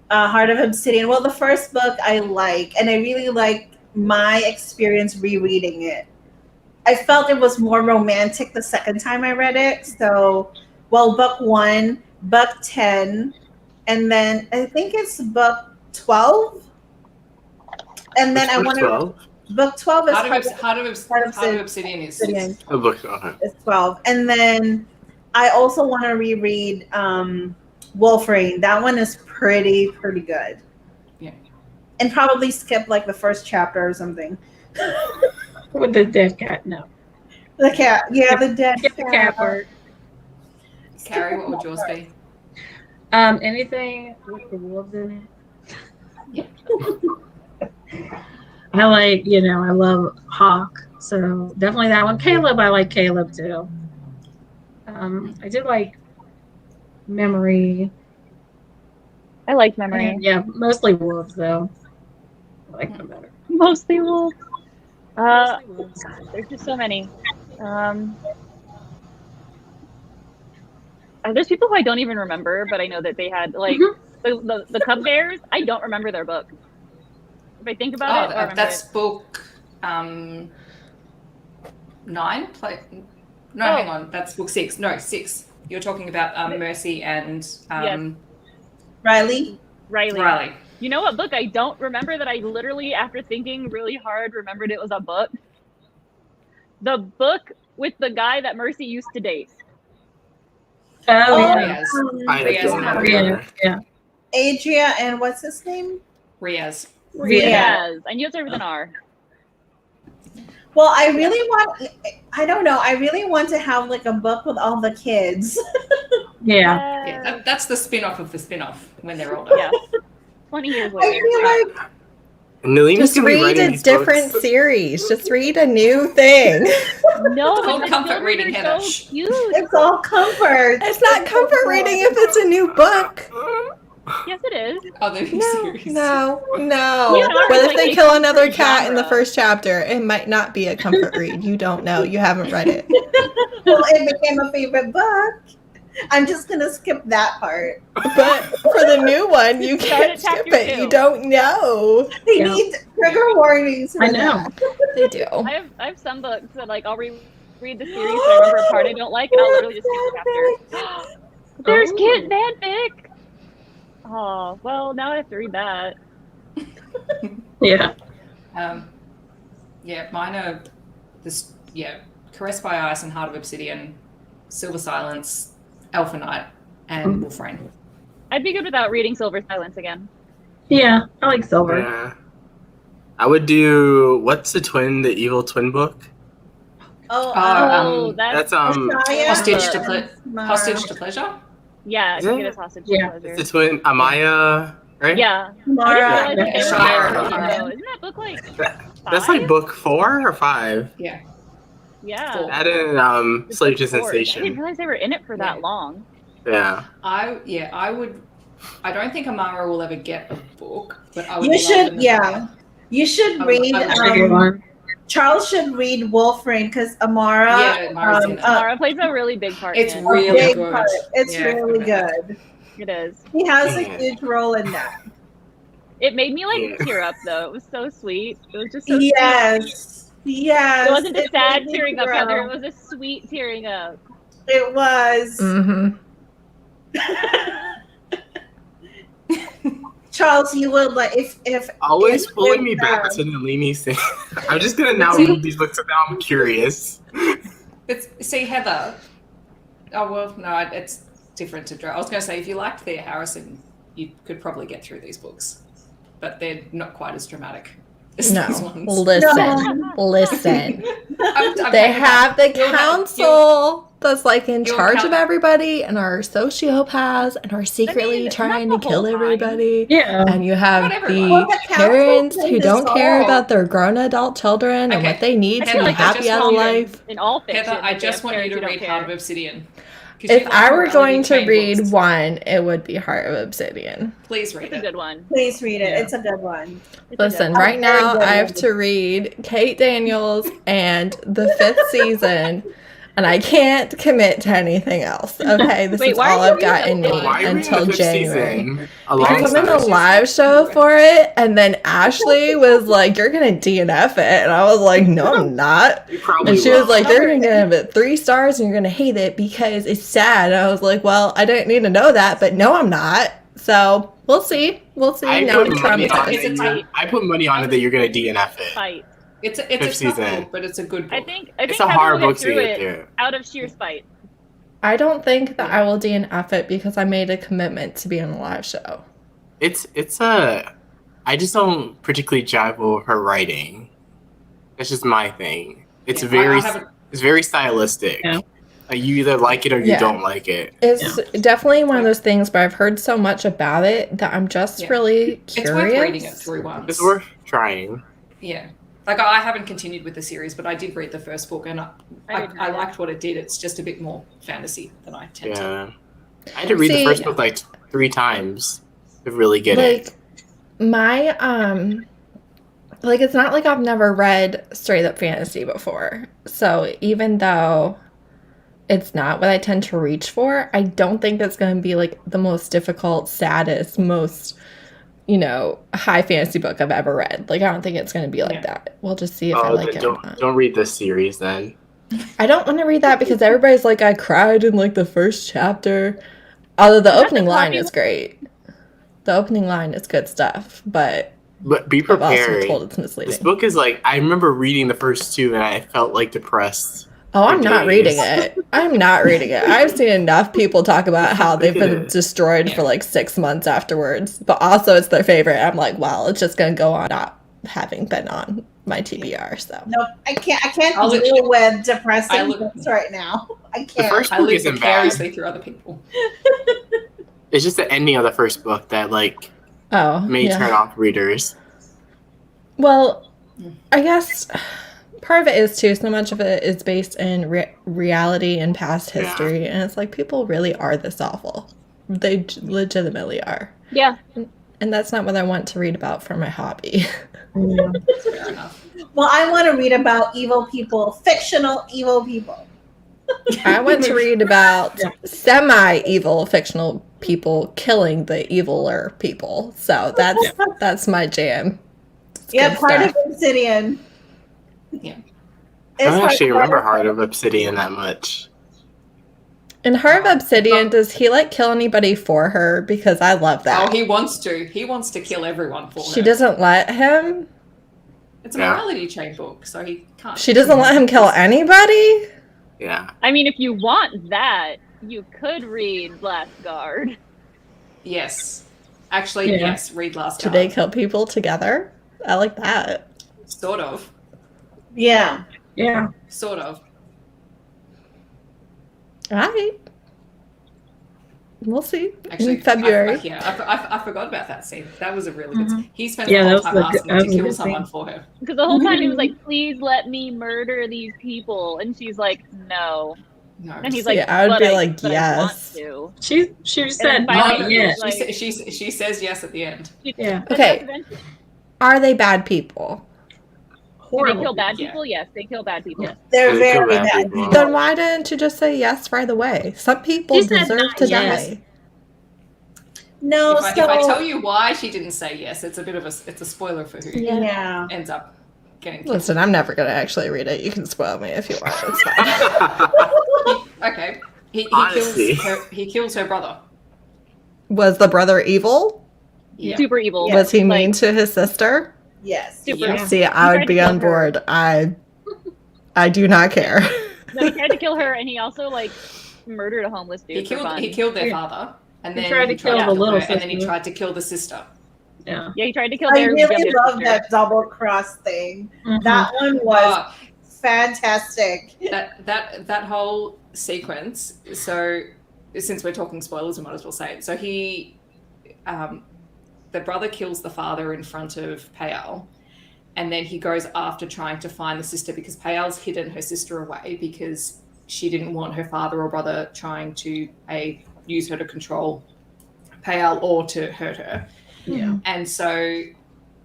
Heart of Obsidian. Well, the first book I like, and I really like my experience rereading it. I felt it was more romantic the second time I read it. So, book 1, book 10, and then I think it's book 12. And then I want to. Book 12 is Heart of Obsidian is 6. Oh, book, okay. It's 12. And then I also want to reread Wolverine. That one is pretty good. Yeah. And probably skip like the first chapter or something. With the dead cat, no. The cat. Yeah, the dead Skip the cat part. Carrie, what would yours be? Anything with the wolves in it. I like, I love Hawk, so definitely that one. Caleb, I like Caleb too. I did like Memory. I liked Memory. Yeah, mostly wolves though. I like them better. Mostly wolves. Mostly wolves. God, there's just so many. There's people who I don't even remember, but I know that they had like the Cub Bears. I don't remember their book. If I think about it, that's book 9. Hang on, that's book 6. No, 6. You're talking about Mercy and Riley. You know what book I don't remember that I literally, after thinking really hard, remembered it was a book? The book with the guy that Mercy used to date. Yeah. Adria and what's his name? Riaz. I knew it started with an R. Well, I really want to have like a book with all the kids. Yeah, that's the spin-off of the spin-off when they're older. Yeah. 20 years I later. feel like Just read a different series. Just read a new thing. No, It's called comfort reading, Heather. So cute. it's all comfort. It's not comfort reading if it's a new book. Yes, it is. Oh, the new series. No. Yeah, What if like they a kill another comfort cat in the genre. first chapter? It might not be a comfort read. You don't know. You haven't read it. Well, it became a favorite book. I'm just gonna skip that part. But for the new one, you Start can't at skip chapter it. 2. You don't know. They need trigger warnings. For I know. They do. I have some books that like I'll read the series, but I remember a part I don't like, and I'll literally just skip the chapter. There's kid fanfic. Oh well, now I have to read that. Yeah. Mine are Caressed by Ice and Heart of Obsidian, Silver Silence, Alpha Knight, and Wolfrain. I'd be good without reading Silver Silence again. Yeah, I like Silver. Yeah. I would do, what's the evil twin book? That's hostage to pleasure. Yeah, I Is think it? it is hostage to Yeah. pleasure. It's the twin Amaya, right? Yeah. Mara. I didn't realize that they were Shire. married, though. Isn't that book like That's like 5? book 4 or 5. Yeah. Yeah. Four. That and It's Slave to book 4. I didn't Sensation. realize they were in it for that Yeah. long. Yeah. I don't think Amara will ever get a book, but I would You love should, them yeah. You should I would- read. I would- That's a good one. Charles should read Wolfrain because Amara. Yeah, Amara's in it. Mara plays a really big part It's in it. really big good. part. It's Yeah, really okay. good. It is. He has a Yeah. huge role in that. It made me like Yeah. tear up though. It was so sweet. It was just so sweet. Yes. Yes. It wasn't a It sad made me tearing up, tear Heather. up. It was a sweet tearing up. It was. Mm-hmm. Charles, you would like if Always if- pulling if, me back uh, to Nalini saying, I'm just gonna now read these books and now I'm curious. See, Heather. Oh well, no, it's different to draw. I was going to say if you liked Thea Harrison, you could probably get through these books, but they're not quite as dramatic as No, these ones. listen, listen. I'm They taking have that. the You'll council that's like in you'll charge have- of everybody and are sociopaths and are secretly not trying the to kill whole time. everybody. Yeah. And you have Not everyone. the Well, the council parents who can don't care dissolve. about their grown adult children and Okay. what they need I to feel be like I happy just out of want you to- life. In all fiction. Heather, I they just have want you parents to who don't read care. Heart of Obsidian. 'Cause you If like I were morality going to chain read books. one, it would be Heart of Obsidian. Please read It's a it. good one. Please read it. Yeah. It's a good one. It's a Listen, good one. right now very good I have one. to read Kate Daniels and the 5th season, and I can't commit to anything else. Okay, this Wait, is why all are you I've got in reading me that? Why are we until in the 5th January. season? Because I'm in a Alongside. live show for it, and then Ashley was like, "You're gonna DNF it," and I was like, "No, I'm not." You probably And she will. was like, "You're gonna give it 3 stars, and you're gonna hate it because it's sad." And I was like, "Well, I didn't need to know that, but no, I'm not." So we'll see. We'll see. I Now put I'm money on traumatized. it. I put money on it that you're gonna DNF it. Fight. It's a Fifth tough season. book, but it's a good book. I think It's a Heather hard will book get to through get it through. out of sheer spite. I don't think that I will DNF it because I made a commitment to be on a live show. I just don't particularly jive with her writing. That's just my thing. It's Yeah, very I haven't- it's very stylistic. Yeah. Like you either like it or you Yeah. don't like it. It's definitely one of those things where I've heard so much about it that I'm just Yeah. really It's curious. worth reading it through once. It's worth trying. Yeah. Like I haven't continued with the series, but I did read the first book and I liked what it did. It's just a bit more fantasy than I tend to. Yeah. I had to read See- the first book like 3 times to really get it. Like my like it's not like I've never read straight up fantasy before. So even though it's not what I tend to reach for, I don't think it's going to be like the most difficult, saddest, most high fantasy book I've ever read. Like I don't think it's going to be like that. We'll just see if I like then it or not. don't read this series then. I don't want to read that because everybody's like, I cried in like the first chapter. Although the opening line is great. The opening line is good stuff, but Be I've also prepared. told it's misleading. This book is like I remember reading the first 2 and I felt like depressed. Oh, I'm for not days. reading it. I'm not reading it. I've seen enough people talk about how they've been Yeah. destroyed for like 6 months afterwards, but also it's their favorite. I'm like, wow, it's just going to go on not having been on my TBR, so. Nope, I can't I'll let deal with depressing I look- books right now. I The can't. first I book live isn't bad. vicariously through other people. It's just the ending of the first book that like Oh, may yeah. turn off readers. Well, I guess part of it is too, so much of it is based in reality and past Yeah. history, and it's like people really are this awful. They legitimately are. Yeah. And that's not what I want to read about for my hobby. Fair enough. Well, I want to read about evil people, fictional evil people. I want to read about semi-evil fictional people killing the eviler people. So that's my jam. It's Yeah, good part stuff. of Obsidian. Yeah. I It's don't actually part remember of- Heart of Obsidian that much. In Heart of Obsidian, does he like kill anybody for her? Because I love that. Oh, he wants to. He wants to kill everyone for She her. doesn't let him. It's a Yeah. morality chain book, so he can't. She doesn't let him kill anybody. Yeah. I mean, if you want that, you could read Last Guard. Yes. Actually, Yeah. yes. Read Last Do Guard. they kill people together? I like that. Sort of. Yeah. Yeah. Sort of. All right. We'll see Actually, in February. I forgot about that scene. That was a really good scene. He spent Yeah, the whole that time was asking to a kill good someone scene. for her. Because the whole time he was like, "Please let me murder these people," and she's like, "No." No. And he's See, like, I would "But be like, but I want yes. to." She said then finally not he's yet. like- She says yes at the end. Yeah. But Okay. that's eventually- Are they bad people? Do they Horrible. kill bad Yeah. people? Yes, they kill bad people. Yeah. They're They kill very bad bad people. people. Then why didn't you just say yes right away? Some people She said deserve not to yet. die. No, If I so tell you why she didn't say yes, it's a spoiler for who yeah. ends up getting killed. Listen, I'm never gonna actually read it. You can spoil me if you want. It's fine. Okay. Honestly. He kills her brother. Was the brother evil? Yeah. Super evil. Was he Like, mean to his sister? Yes. Super. Yeah. See, I tried would to be kill on her. board. I do not care. No, he tried to kill her, and he also like murdered a homeless dude. for fun. He killed their Yeah. father, and He then tried to kill the her, little and then he sister. tried to kill the sister. Yeah. Yeah, he tried to kill I their really youngest love sister. that double cross thing. Mhm. That one was Uh, fantastic. that whole sequence. So, since we're talking spoilers, we might as well say it. So the brother kills the father in front of Payal, and then he goes after trying to find the sister because Payal's hidden her sister away because she didn't want her father or brother trying to use her to control Payal or to hurt her. Yeah. And so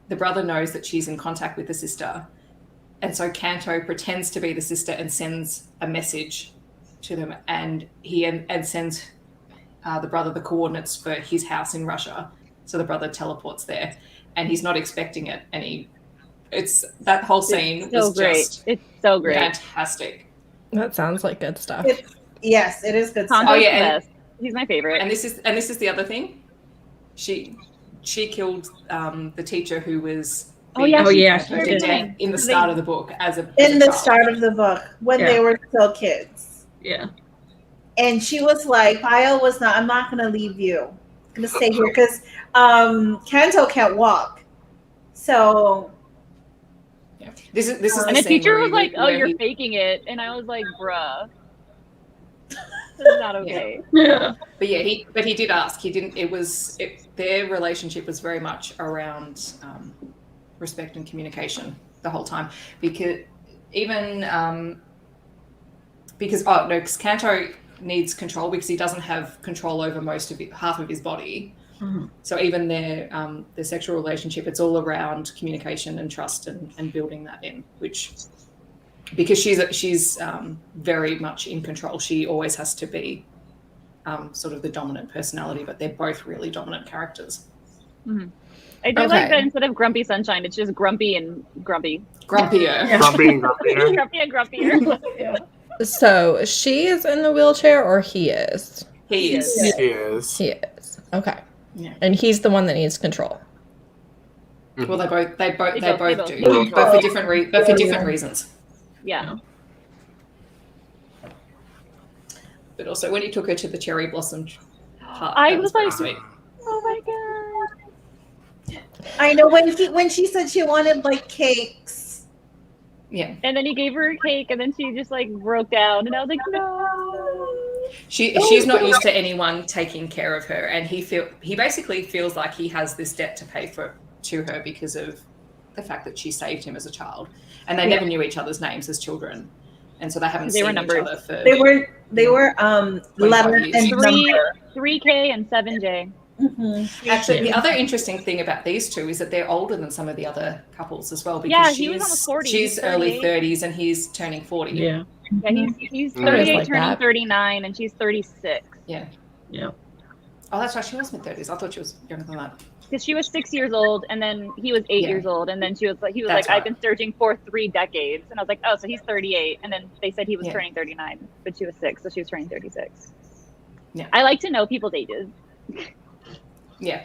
the brother knows that she's in contact with the sister. And so Kanto pretends to be the sister and sends a message to them. And he and sends the brother the coordinates for his house in Russia. So the brother teleports there. And he's not expecting it. And it's that whole scene It's so was great. just It's so great. fantastic. That sounds like good stuff. Yes, it is good Kanto's stuff. Oh, yeah, the and- best. He's my favorite. And this is the other thing. She killed the teacher who was Oh, yeah, being she did. tortured She did. to death in the start of the book as a In the child. start of the book, when Yeah. they were still kids. Yeah. And she was like, Payal was not, I'm not going to leave you. I'm going to stay here because Kanto can't walk. So, Yeah. This is and the scene teacher where was like, "Oh, where you're he- faking it," and I was like, "Bruh, this is not okay." Yeah. But yeah, he did ask. He didn't. Their relationship was very much around respect and communication the whole time. Because because Kanto needs control because he doesn't have control over half of his body. Mhm. So even their sexual relationship, it's all around communication and trust and building that in. Which because she's very much in control, she always has to be sort of the dominant personality. But they're both really dominant characters. I do like Okay. that instead of Grumpy Sunshine, it's just Grumpy and Grumpy. Grumpier. Grumpy and grumpier. Grumpy and Grumpier. So she is in the wheelchair or he is? He is. Yeah. She is. He is. Okay. Yeah. And he's the one that needs control. Well, they both They do, both but for different reasons. Yeah. But also, when he took her to the cherry blossom hut, I that was pretty like- sweet. Oh my god. I know when she said she wanted like cakes. Yeah, And then he gave her a cake, and then she just like broke down, and I was like, no. she's not used to anyone taking care of her, and he basically feels like he has this debt to pay to her because of the fact that she saved him as a child, and they never knew each other's names as children, and so they haven't They were seen numbered. each other for. They were letter years. and Three- number. 3K and 7J. Mhm. Actually, the other interesting thing about these two is that they're older than some of the other couples as well. Because Yeah, he was almost 40. She's He's early 38. 30s and he's turning 40. Yeah. Yeah, he's Mm. 38, Like turning that. 39, and she's 36. Yeah. Oh, that's right. She was mid 30s. I thought she was younger than that. Because she was 6 years old, and then he was 8 Yeah. years old, and then he was That's like, right. I've been searching for 3 decades, and I was like, oh, so he's 38, and then they said he was Yeah. turning 39, but she was 6, so she was turning 36. Yeah. I like to know people's ages. Yeah,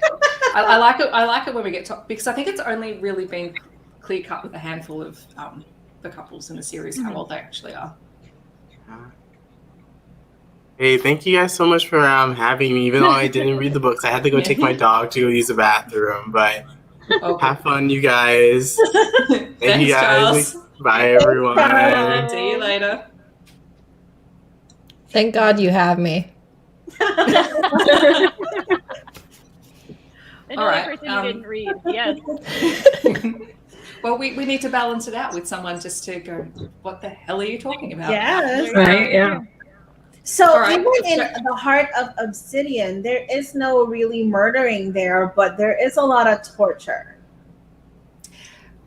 I like it. I like it when we get to, because I think it's only really been clear cut with a handful of the couples in the series how old they actually are. Hey, thank you guys so much for having me. Even though I didn't read the books, I had to go take my dog to go use the bathroom. But Okay. have fun, you guys. Thank Thanks, you guys. Charles. Bye, everyone. Charles. See you later. Thank God you have me. Another right, person you didn't read. Yes. Well, we need to balance it out with someone just to go, what the hell are you talking about? Yes. Right, yeah. So All right. even in the heart of Obsidian, there is no really murdering there, but there is a lot of torture.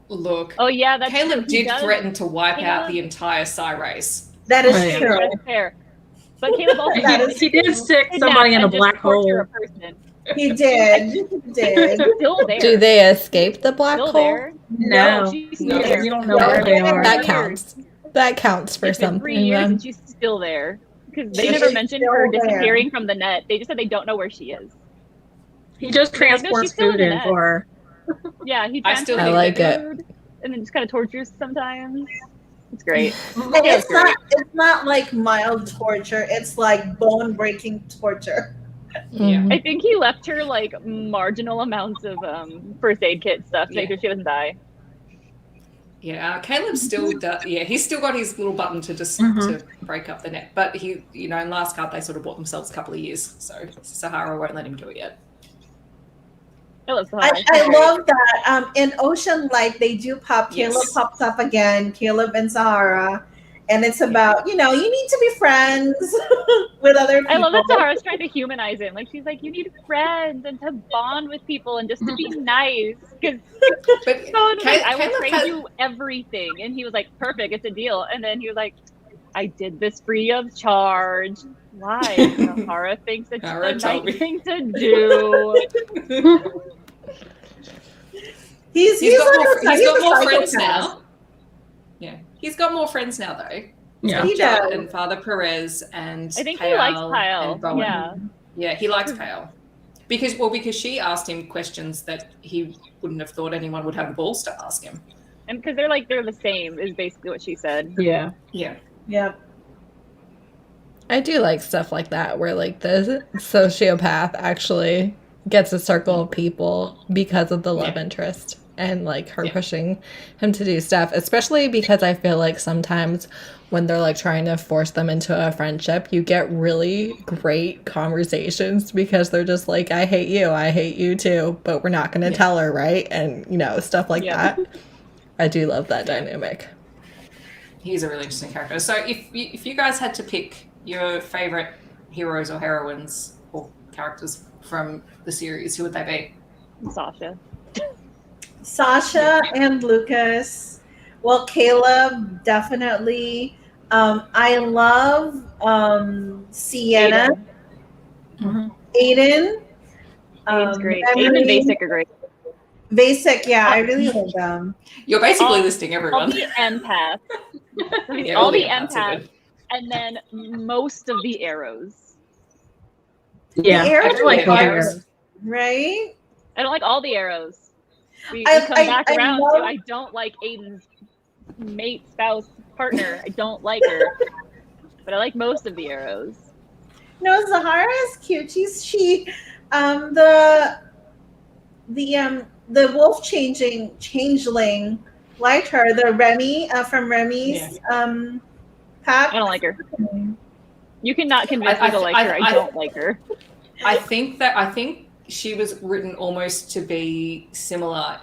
Look, Oh yeah, that's Caleb true. He did does. threaten to wipe out Caleb- the entire Psy race. That is Oh, yeah. true. That's fair. But Caleb also That is He did stick kidnap somebody in a and just black torture hole. a person. He did. He did. Still there. Do they escape the black Still hole? there? No, she's No. still there. you don't know No, where they are. That Years. counts. That counts for It's been 3 something. years Then. and she's still there. Because they She never is mentioned still her there. disappearing from the net. They just said they don't know where she is. He just They're like, no, transports she's still food in the in net. for her. Yeah, he I still transports think I like food and then just kind of tortures sometimes. It's great. And Caleb's it's not like mild torture. It's like bone breaking torture. Yeah. I think he left her like marginal amounts of first aid kit stuff to make sure she doesn't die. Yeah, Caleb still does. Yeah, he's still got his little button to just to break up the net. But he, in last card they sort of bought themselves a couple of years, so Sahara won't let him do it yet. Caleb's I love that. In Ocean Light, they do pop. Yes. Caleb pops up again. Caleb and Sahara, and it's about you need to be friends with other people. I love that Sahara's trying to humanize him. Like she's like, you need friends and to bond with people and just to be nice. Because I will trade you everything. And he was like, perfect, it's a deal. And then he was like, I did this free of charge. Why? Sahara thinks it's Sahara the told me. nice thing to do. He's got more a friends psychopath. now. Yeah, he's got more friends now though. Yeah. He Judd does. and Father Perez and I think he Kale likes Kyle. and Bowen. Yeah. Yeah, he likes Kale. Because she asked him questions that he wouldn't have thought anyone would have the balls to ask him. And because they're the same is basically what she said. Yeah. Yeah. Yeah. I do like stuff like that where like the sociopath actually gets a circle of people because of the love interest and like her pushing him to do stuff, especially because I feel like sometimes when they're like trying to force them into a friendship, you get really great conversations because they're just like, I hate you too, but we're not going to tell her, right? And stuff like that. I do love that dynamic. He's a really interesting character. So if you guys had to pick your favorite heroes or heroines or characters from the series, who would they be? Sasha and Lucas. Well, Caleb, definitely. I love Sienna. Aiden. Aiden's great. Emery. Aiden and Basic are great. Basic, yeah, I really love them. You're basically listing everyone. All the empaths. Yeah, all the empaths are empaths. good. And then most of the arrows. Yeah. The arrows I like are the good. arrows. Right? I don't like all the arrows. We I- come I- back I around love- to I don't like Aiden's mate, spouse, partner. I don't like her. But I like most of the arrows. No, Zahara is cute. The wolf changeling liked her. The Remy from Remy's pack. I don't like her. You cannot convince me to like her. I don't like her. I think she was written almost to be similar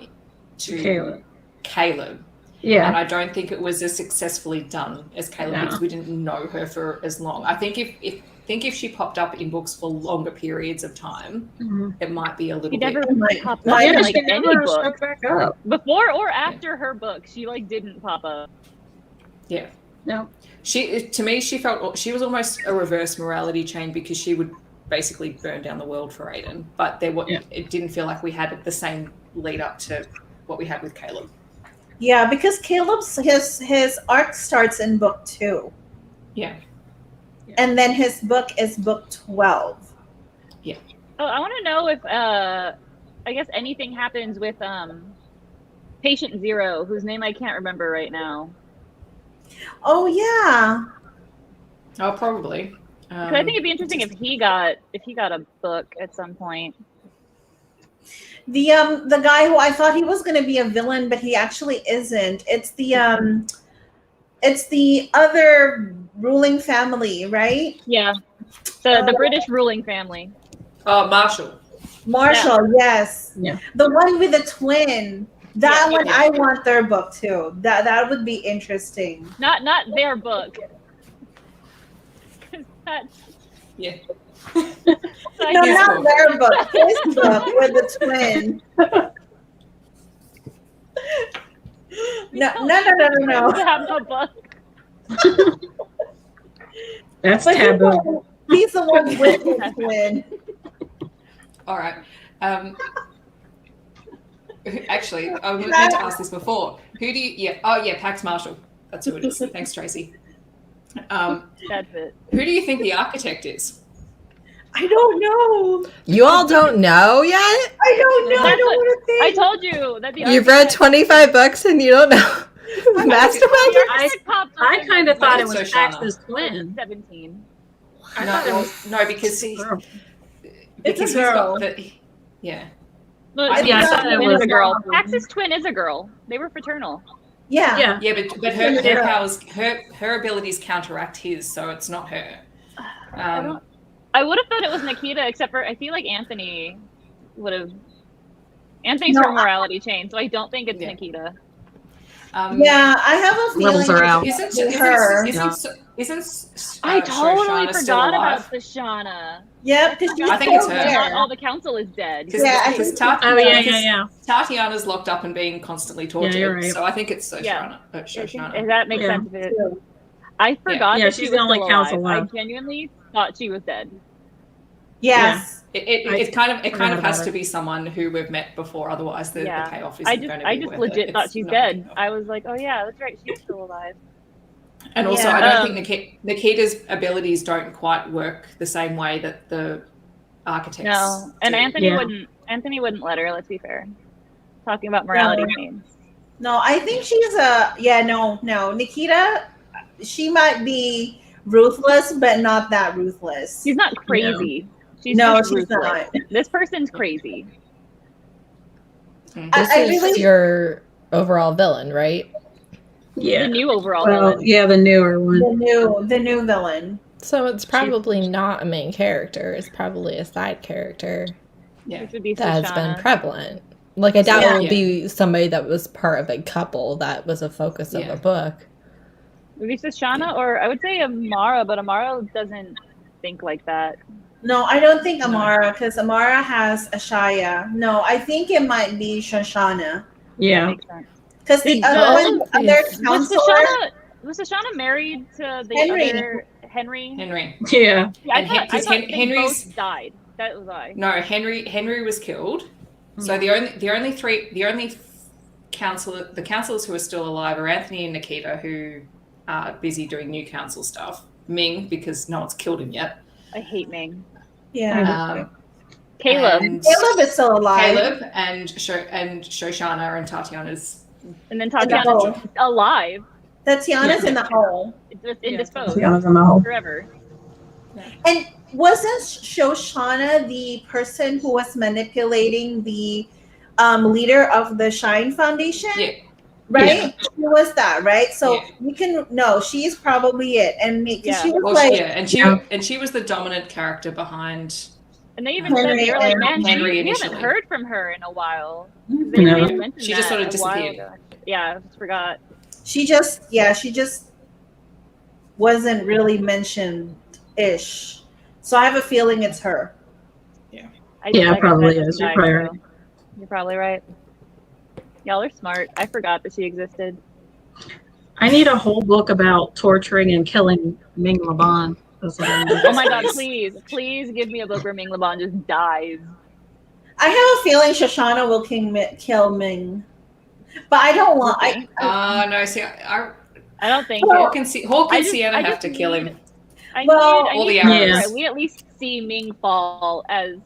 to Caleb. Yeah. And I don't think it was as successfully done as Caleb because we didn't know her for as long. I think if she popped up in books for longer periods of time, it might be a little She bit. never popped up in like she any never book. showed back up. Before or after her book, she like didn't pop up. Yeah. No. To me, she felt she was almost a reverse morality chain because she would basically burn down the world for Aiden, but it didn't feel like we had the same lead up to what we had with Caleb. Yeah, because Caleb's his arc starts in book 2. Yeah. And then his book is book 12. Yeah. Oh, I want to know if I guess anything happens with Patient Zero, whose name I can't remember right now. Oh yeah. Oh, probably. Because I think it'd be interesting if he got a book at some point. The guy who I thought he was going to be a villain, but he actually isn't. It's the It's the other ruling family, right? Yeah, the British ruling family. Oh, Marshall. Marshall, yes. Yeah. The one with the twin. That Yeah, one, yeah. I want their book too. That would be interesting. Not their book. 'Cause that's Yeah. No, His not book. their book. His book with the twin. No. to have a book. That's But taboo. he's the one with the twin. All right. Actually, I was meant to ask this before. Who do you? Yeah. Oh, yeah. Pax Marshall. That's who it is. Thanks, Tracy. That's it. Who do you think the architect is? I don't know. You all don't know yet? I don't know. I That's don't what- want to think. I told you that the You've read architect- 25 books and you don't know the mastermind? the architect popped up I in kind of thought it Wait, was so Shauna. Pax's twin. 17. I thought it was No, because he, girl. It's a because girl. he's got the, yeah. No, I- yeah, I Pax's thought it twin was is a girl. girl. Pax's twin is a girl. They were fraternal. Yeah. Yeah. Yeah, but her powers, her abilities counteract his, so it's not her. I would have thought it was Nikita, except for I feel like Anthony would have. Anthony's No, her morality chain, so I don't think it's Yeah. Nikita. Yeah, I have a feeling Levels are out. Isn't her. I totally Shoshana still forgot alive? about Shoshana. Yep, because she's I think it's still her. there. Not all the council is dead. Because Yeah, Oh yeah. Tatiana's locked up and being constantly tortured, you're right. so I think it's Shoshana. Yeah. Shoshana. If that makes Yeah. sense. I forgot Yeah, that she's she the was only still council alive. I left. genuinely thought she was dead. Yes. It kind of forgot has about to her. be someone who we've met before, otherwise the payoff isn't I going to be just worth legit it. thought It's she's not dead. payoff. I was like, oh yeah, that's right, she's still alive. And also, Yeah. I don't think Nikita's abilities don't quite work the same way that the architects. No, and do. Anthony Yeah. wouldn't. Anthony wouldn't let her. Let's be fair. Talking about morality No. chains. No, I think she's no. Nikita, she might be ruthless, but not that ruthless. She's not crazy. She's No, just she's ruthless. not. This person's crazy. This I is really- your overall villain, right? Yeah. The new overall Well, villain. yeah, the newer one. the new villain. So it's probably not a main character. It's probably a side character Yeah. Which would be that has been Shoshana. prevalent. Like, I doubt Yeah. it would be somebody that was part of a couple that was a focus of Yeah. a book. Would be Shoshana, or I would say Amara, but Amara doesn't think like that. No, I don't think Amara, because Amara has Ashaya. No, I think it might be Shoshana. Yeah. Makes sense. Because the Did- other other Yes. counselor. Was Shoshana married to the Henry. other Henry? Henry. Yeah. Yeah, I And thought, I because thought they Henry's- both died. That was why. No, Henry was killed. So Mm-hmm. the only counselors who are still alive are Anthony and Nikita, who are busy doing new council stuff. Ming, because no one's killed him yet. I hate Ming. Yeah. Caleb. and Caleb is still alive. Caleb and Shoshana and Tatiana's. And then the Tatiana's hole. alive. Tatiana's in the hole. It's just Yeah, indisposed Tatiana's in the hole. forever. And wasn't Shoshana the person who was manipulating the leader of the Shine Foundation? Yeah. Right? She was that, right? So Yeah. we can no, she's probably it. And because she was Well, like and she was the dominant character behind. And they even said, they were like, Henry man, Henry we haven't initially. heard from her in a while. Mhm. They No. didn't mention She just that sort of a while disappeared. ago. Yeah, I just forgot. she just wasn't really mentioned ish. So I have a feeling it's her. I Yeah, like I probably said, is. You're guy, probably so right. You're probably right. Y'all are smart. I forgot that she existed. I need a whole book about torturing and killing Ming Laban. That's what I need. Oh my god, please give me a book where Ming Laban just dies. I have a feeling Shoshana will kill Ming. But I don't want Okay. No, see, I don't think Well, it. Hawk I and just- Sienna I have just to kill him. need- I Well, need all the arrows. we at least see Ming fall as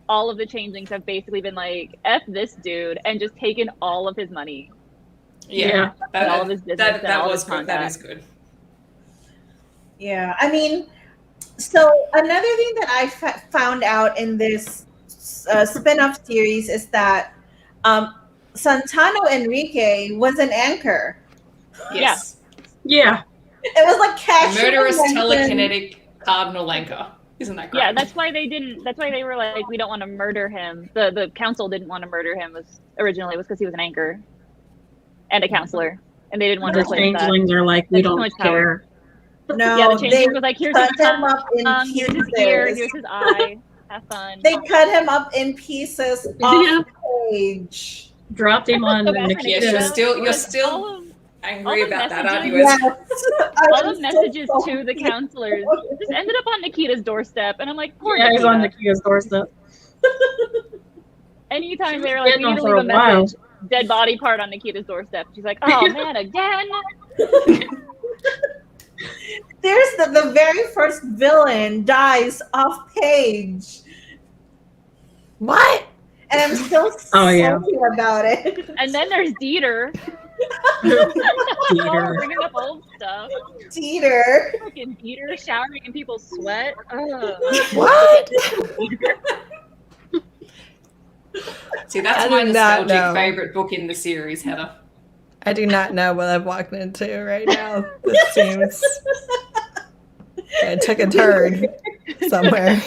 all of the changelings have basically been like, F this dude, and just taken all of his money. Yeah, And all of his business and that all was his good. That is contacts. good. Yeah, I mean, so another thing that I found out in this spin-off series is that Santano Enrique was an anchor. Yes. Yeah. It was like A catching murderous a mountain. telekinetic cardinal anchor. Isn't that great? Yeah, that's why they didn't. That's why they were like, we don't want to murder him. The council didn't want to murder him. Was because he was an anchor and a counselor, and they didn't want to The replace that. changelings are like, we That's too don't much power. care. No, Yeah, the they changeling was like, here's his cut him up in tongue, here's his ear, pieces. here's his eye. Have fun. They cut him up in pieces off the page. Dropped him on So bad for Nikita. Yes, you're Because still all of angry all the about that, aren't you? Yes. all the messages to the counselors just ended up on Nikita's doorstep, and I'm like, poor Yeah, he's Nikita. on Nikita's doorstep. Anytime She they were was like, getting we him need to for leave a a while. message, dead body part on Nikita's doorstep. She's like, oh man, again? There's the very first villain dies off page. What? And I'm still Oh, yeah. salty about it. And then there's Dieter. Dieter. Bringing up old stuff. Dieter. Fucking Dieter showering in people's sweat. Ugh. What? See, that's I my do not nostalgic know. favorite book in the series, Heather. I do not know what I've walked into right now. This seems. I took a turn somewhere.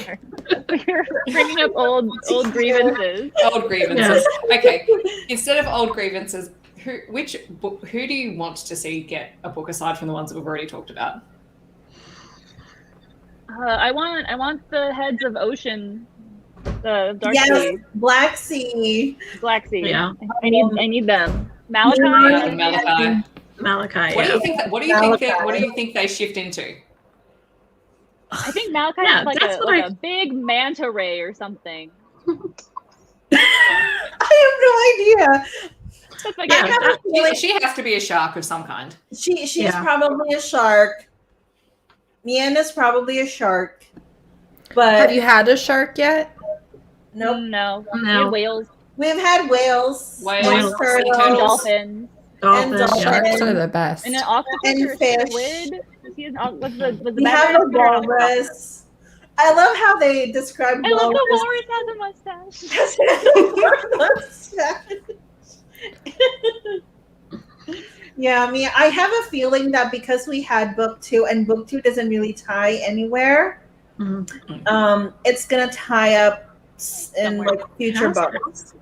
You're bringing up old grievances. Old grievances. Okay, instead of old grievances, who do you want to see get a book aside from the ones that we've already talked about? I want the heads of Ocean, the Dark Yes, Sea, Black Sea. Black Sea. Yeah. I need them. Malachi. And Malachi. Malachi. What do Yeah. you think? What do you Malachi. think? What do you think they shift into? I think Malachi Yeah, is like that's what a big manta ray or something. I have no idea. That's like I have a feeling She has to be a shark of some kind. she's Yeah. probably a shark. Miana's probably a shark. But Have you had a shark yet? nope. No. No. We have whales, We've had whales, Whales, and sea turtles, turtles. dolphins, Dolphins. dolphins. Yeah. Sharks are the best. and an octopus And or a fish. squid. Was the we have a bad guy or an octopus? walrus. I love how they describe I love the walrus. walrus has a mustache. Yeah, I mean, I have a feeling that because we had book 2 and book 2 doesn't really tie anywhere, it's gonna tie up in Somewhere. like future Has to. books.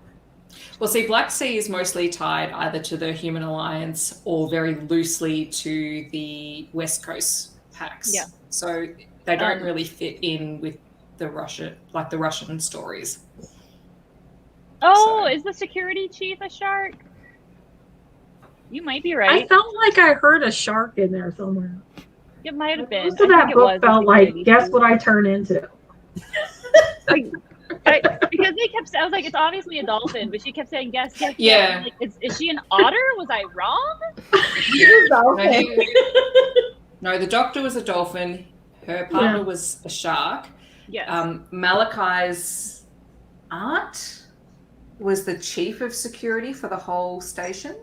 Well, see, Black Sea is mostly tied either to the Human Alliance or very loosely to the West Coast packs. Yeah. So they don't really fit in with the Russian stories. Oh, So- is the security chief a shark? You might be I right. felt like I heard a shark in there somewhere. It might have been. Most of that book felt like, guess what I turn into? Because they kept. I was like, it's obviously a dolphin, but she kept saying yes, yes, Yeah. yes. I'm like, is she an otter? Was I wrong? No, the doctor was a dolphin. Her partner was a shark. Yes. Malachi's aunt was the chief of security for the whole station.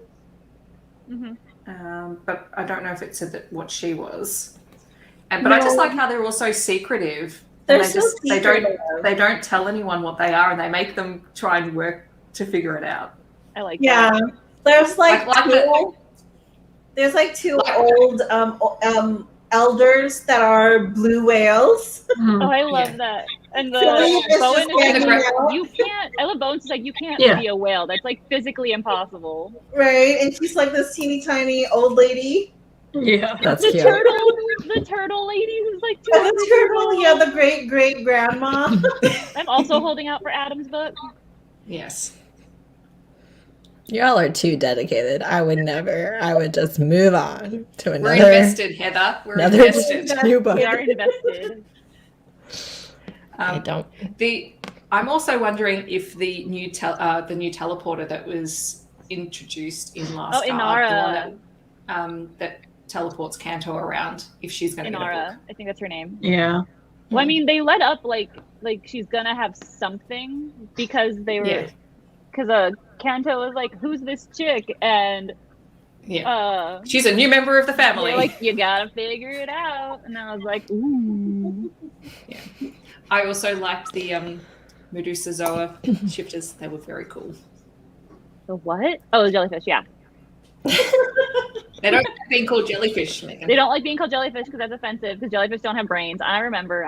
Mm-hmm. But I don't know if it said that what she was. But I just like how they're all so secretive. They're And so secretive. they don't tell anyone what they are, and they make them try and work to figure it out. I like Yeah, that. there's like Like there's like two old elders that are blue whales. Oh, I love Yeah. that. And So it's just Bowen is standing like, out. you can't. I love Bowen's like, you can't Yeah. be a whale. That's like physically impossible. Right, and she's like this teeny tiny old lady. Yeah. That's the cute. the turtle lady who's like, And the turtle, yeah, the great grandma. I'm also holding out for Adam's book. Yes. Y'all are too dedicated. I would never. I would just move on to We're another invested, Heather. We're another invested. new book. We are invested. I don't. I'm also wondering if the new teleporter that was introduced in last Oh, Guard, the Inara. one that teleports Kanto around, if she's going to get a book. Inara. I think that's her name. Yeah. Well, I mean, they let up like she's gonna have something because they were Yeah. because Kanto was like, "Who's this chick?" And Yeah. She's a new member of the family. they're like, "You gotta figure it out." And I was like, "Ooh." I also liked the Medusa Zoa shifters. They were very cool. The what? Oh, the jellyfish. Yeah. They don't like being called jellyfish, Megan. They don't like being called jellyfish because that's offensive. Because jellyfish don't have brains. I remember.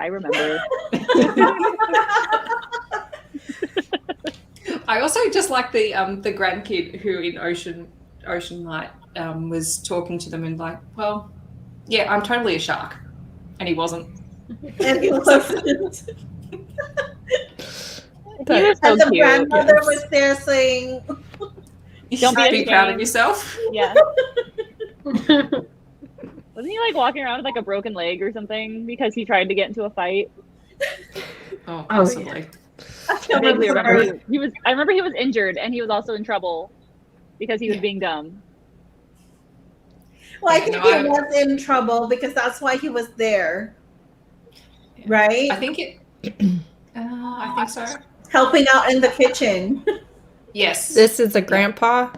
I also just like the grandkid who in Ocean Light was talking to them and like, well, yeah, I'm totally a shark, and he wasn't. And he wasn't. He was so And the cute. grandmother was there saying, Don't be proud of ashamed. yourself. Yeah. Wasn't he like walking around with like a broken leg or something because he tried to get into a fight? Oh, possibly. I vaguely remember he was. I remember he was injured and he was also in trouble because he was being dumb. well, I think he was in trouble because that's why he was there. Yeah. Right? I think it. I think so. Helping out in the kitchen. Yes. This is a grandpa.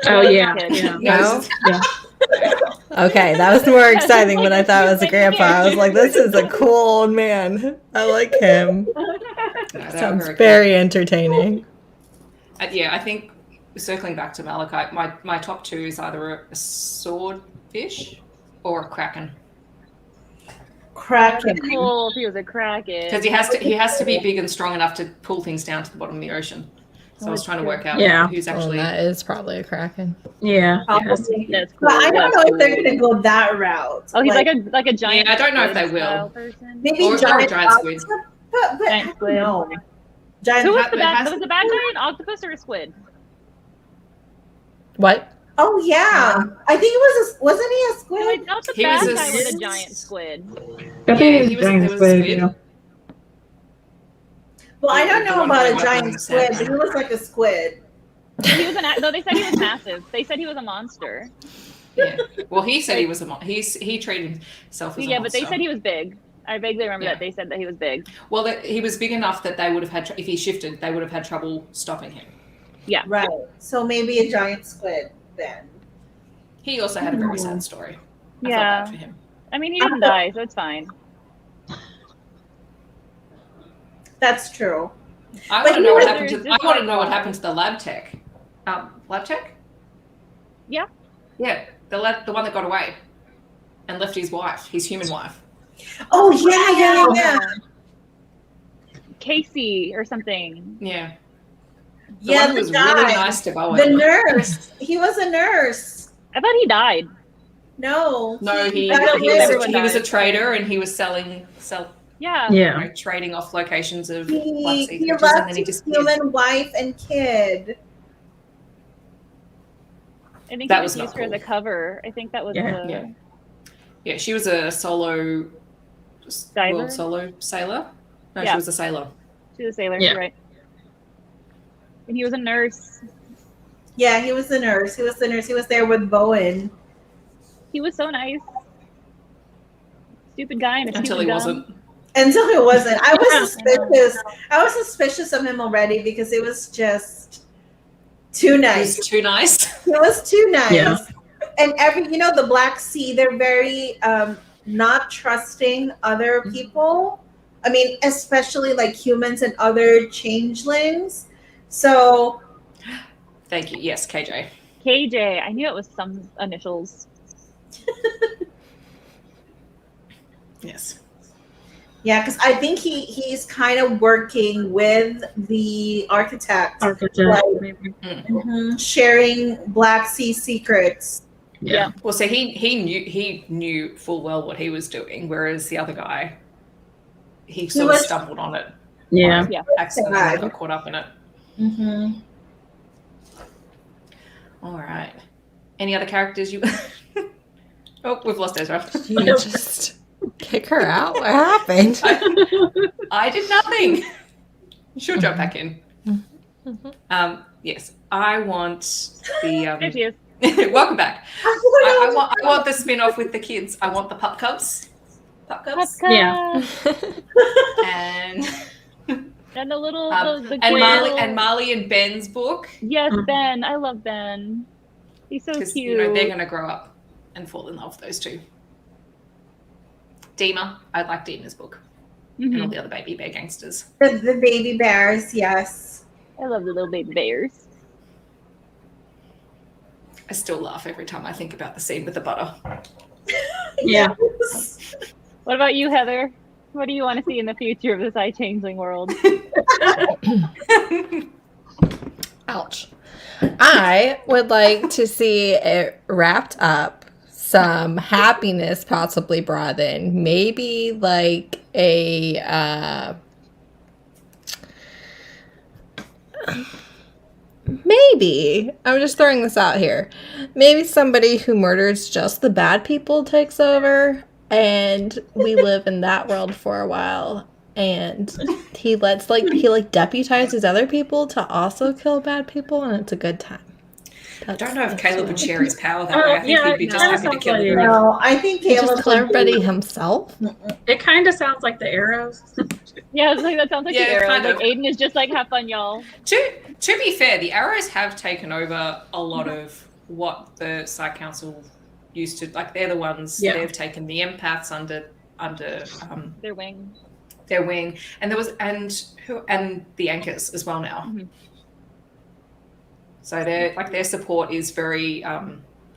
Oh yeah. Yeah. No? Yeah. Okay, that was more exciting when I thought it was a grandpa. I was like, this is a cool old man. I like him. Sounds very entertaining. Yeah, I think circling back to Malachite, my top two is either a swordfish or a kraken. Kraken. Cool if he was a kraken. Because he has to be big and strong enough to pull things down to the bottom of the ocean. So I was trying to work out who's actually. Well, that is probably a kraken. Yeah. Probably. That's cool. But I don't That's know cool. if they're gonna go that route. Oh, he's like a giant. Yeah, I don't know if they squid will. style person. maybe or a giant giant squid. octopus, but Giant I don't squid. know. Giant. Who was It the bad? has- Was the bad guy an octopus or a squid? What? Oh yeah, I think it wasn't he a No, I squid? thought the He bad was a guy was a squid. giant squid. I think he it's was- giant it was a squid. squid. Yeah. Well, I don't The know one about that a went up on giant the squid, sand. but he was like a squid. He was no, they said he was massive. They said he was a monster. Yeah. Well, he said he was he treated himself as a Yeah, but they monster. said he was big. I vaguely remember Yeah. that they said that he was big. Well, that he was big enough that they would have had if he shifted, they would have had trouble stopping him. Right. So maybe a giant squid then. He also had a very sad story. I Yeah. felt bad for him. I mean, he didn't die, so it's fine. That's true. I But want to know what he was- happened to. there's I want to just know what like- happened to the lab tech. Lab tech. Yeah. Yeah, the one that got away and left his wife, his human wife. Oh yeah. Casey or something. Yeah. The Yeah, one who the was guy. really nice to go The with. nurse. He was a nurse. I thought he died. No. No, he got was away. a trader and he was selling Yeah. Yeah. trading off locations of black He sea creatures and left then he his disappeared. human wife and kid. I think That he was was not used her as a cool. cover. I think that was Yeah. the Yeah. Yeah, she was a solo Diver? world solo sailor. No, Yeah. she was a sailor. she was a sailor. Yeah. You're right. And he was a nurse. Yeah, he was the nurse. He was the nurse. He was there with Bowen. He was so nice. Stupid guy and a Until stupid he gun. wasn't. Until he wasn't. I was Yeah. suspicious. I was suspicious of him already because it was just too He nice. was too nice. It was too nice. Yeah. And the Black Sea, they're very not trusting other people. I mean, especially like humans and other changelings. So Thank you. Yes, KJ. KJ. I knew it was some initials. Yes. yeah, because I think he's kind of working with the architect, Architect. Like- maybe. sharing Black Sea secrets. Yeah. Well, so he knew full well what he was doing, whereas the other guy, he sort of was- stumbled on it, Yeah. accidentally Bad. got caught up in it. Mm-hmm. All right. Any other characters you? Oh, we've lost Ezra. You just kick her out? What happened? I did nothing. She'll jump back in. Yes, I want There the. she is. Welcome back. I want the spin-off with the kids. I want the pup cubs. Pup cubs. Yeah. And And the little the and girl. Marley and Ben's book, Yes, Mhm. Ben. I love Ben. He's so because cute. they're gonna grow up and fall in love. Those two. Deema, I like Deema's book, and all Mhm. the other baby bear gangsters. The baby bears, yes. I love the little baby bears. I still laugh every time I think about the scene with the butter. Yeah. What about you, Heather? What do you want to see in the future of the Psy-Changeling world? Ouch. I would like to see it wrapped up, some happiness possibly brought in, maybe like a maybe, I'm just throwing this out here, maybe somebody who murders just the bad people takes over and we live in that world for a while, and he deputizes other people to also kill bad people, and it's a good time. I don't know if Caleb would share his power that Oh, way. I think yeah, he'd be just no, happy to kill sounds like- everyone. No, I think He Caleb just kill would everybody be- himself. It kind of sounds like the arrows. Yeah, it's like that sounds like Yeah, the arrow. kind Like of. Aiden is just like, have fun, y'all. To be fair, the arrows have taken over a lot of what the Psy Council used to, like they're the ones, Yeah. they've taken the empaths under Their wing. their wing, and there was and the anchors as well now. Mhm. So their support is very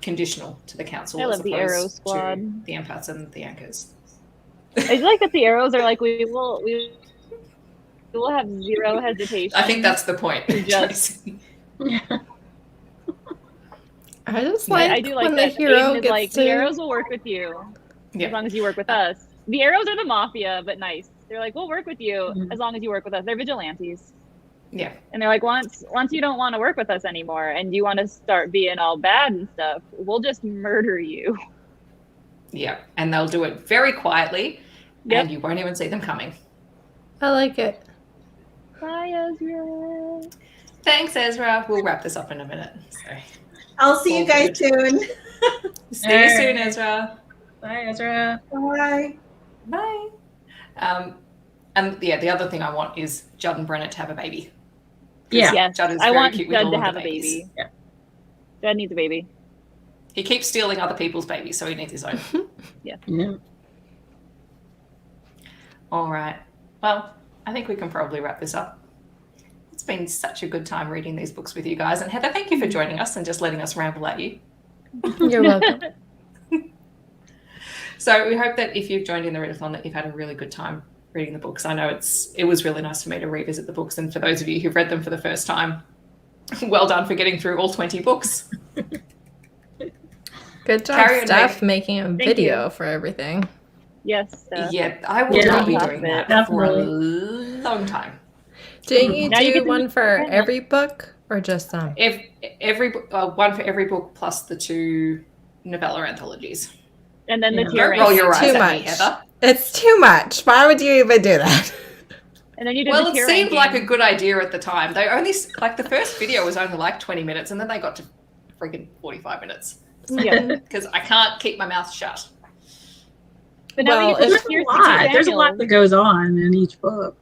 conditional to the council. I as love the Arrow opposed to Squad. the empaths and the anchors. I just like that the arrows are like, we will have zero hesitation. I think that's the point. Just- Tracy. I just Yeah, like I do like when that. the hero Aiden is gets like, to... the arrows will work with you Yeah. as long as you work with us. The arrows are the mafia, but nice. They're like, we'll work with you Mhm. as long as you work with us. They're vigilantes. Yeah. And they're like, once you don't want to work with us anymore and you want to start being all bad and stuff, we'll just murder you. Yeah. And they'll do it very quietly, Yep. and you won't even see them coming. I like it. Bye, Ezra. Thanks, Ezra. We'll wrap this up in a minute. So, I'll see you guys soon. see you soon, Ezra. Bye, Ezra. Bye. Bye. And yeah, the other thing I want is Judd and Brenna to have a baby. Yeah. Yes, Judd is I very want cute with Judd all to of have the a babies. baby. Yeah. Judd needs a baby. He keeps stealing other people's babies, so he needs his own. Yeah. All right. Well, I think we can probably wrap this up. It's been such a good time reading these books with you guys. And Heather, thank you for joining us and just letting us ramble at you. You're welcome. So we hope that if you've joined in the readathon that you've had a really good time reading the books. I know it was really nice for me to revisit the books, and for those of you who've read them for the first time, well done for getting through all 20 books. Good job, Carrie and Steph, Meg. making a video for everything. Yes. Yeah, I will Yeah. not be doing that for a Definitely. long time. Didn't you Now you do get to one meet for Brenna. every book or just some? One for every book plus the 2 novella anthologies. And then the Yeah. tier Don't roll rank. your eyes Too at me, much. Heather. It's too much. Why would you even do that? And then you did Well, the it tier seemed like a ranking. good idea at the time. They only, like, the first video was only like 20 minutes, and then they got to freaking 45 minutes. Yeah. Because I can't keep my mouth shut. But now Well, we get to it's the tier There's a lot that goes on in each book.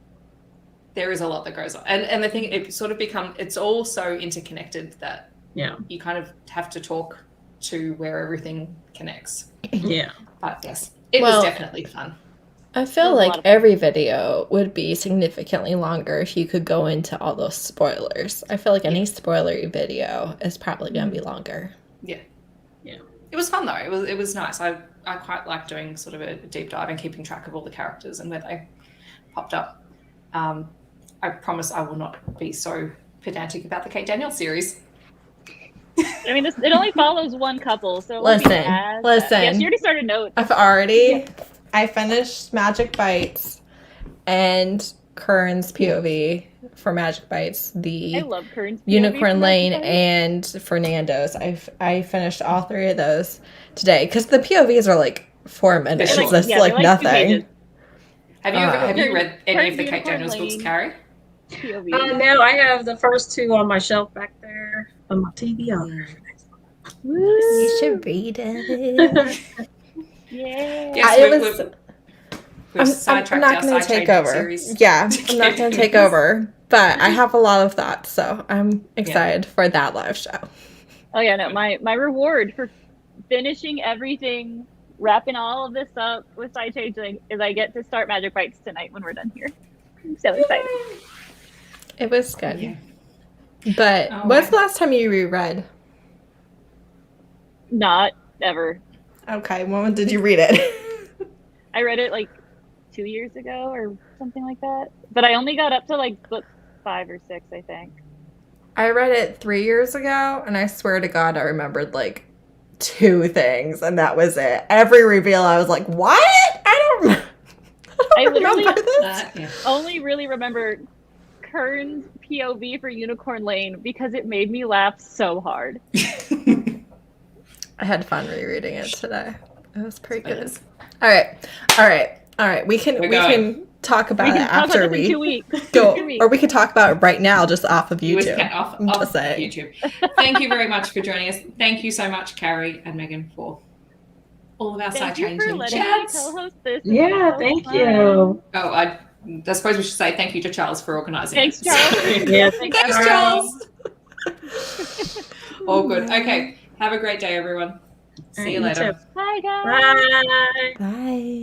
There is a lot that goes on. And the thing, it sort of it's all so interconnected that Yeah. you kind of have to talk to where everything connects. Yeah. But yes, it Well, was definitely fun. I feel There's a like lot of- every video would be significantly longer if you could go into all those spoilers. I feel like any spoilery video is probably going to be longer. It was fun though. It was nice. I quite like doing sort of a deep dive and keeping track of all the characters and where they popped up. I promise I will not be so pedantic about the Kate Daniels series. I mean, it only follows one couple, so it won't be Listen, as bad. listen. Yeah, she already started notes. I finished Magic Bites and Kern's POV for Magic Bites, I the love Kern's POV Unicorn from Lane Magic Bites. and Fernando's. I finished all 3 of those today because the POVs are like 4 minutes. They're It's short. just Yeah, like they're like 2 nothing. pages. Have you read any of the Unicorn Kate Daniels books, Lane. Carrie? POV. No, I have the first 2 on my shelf back there on my TBR. You should read it. Yeah. Yes, we've I'm sidetracked not our going to take Psy-Changing over. series. Yeah, I'm not going to take over. But I have a lot of thoughts, so I'm excited for that live show. Oh yeah, no. My reward for finishing everything, wrapping all of this up with Psy-Changeling is I get to start Magic Bites tonight when we're done here. I'm so excited. It was good. Yeah. But Oh, when's my- the last time you reread? Not ever. Okay, when did you read it? I read it like 2 years ago or something like that. But I only got up to like book 5 or 6, I think. I read it 3 years ago, and I swear to God, I remembered like 2 things, and that was it. Every reveal, I was like, "What? I literally remember this." only really remember Kern's POV for Unicorn Lane because it made me laugh so hard. I had fun rereading it today. It was pretty good. All right. We can talk about it after in 2 weeks. go, or we could talk about it right now, just off of YouTube. Off Just saying. YouTube. Thank you very much for joining us. Thank you so much, Carrie and Megan, for all of our Thank you for Psy-Changeling letting me chats. co-host this. Yeah, So thank fun. you. Oh, I suppose we should say thank you to Charles for organising. Thanks, it. Charles. Yeah, Thanks, Charles. All good. Okay. Have a great day, everyone. See you All right, you later. too. Bye, guys. Bye. Bye.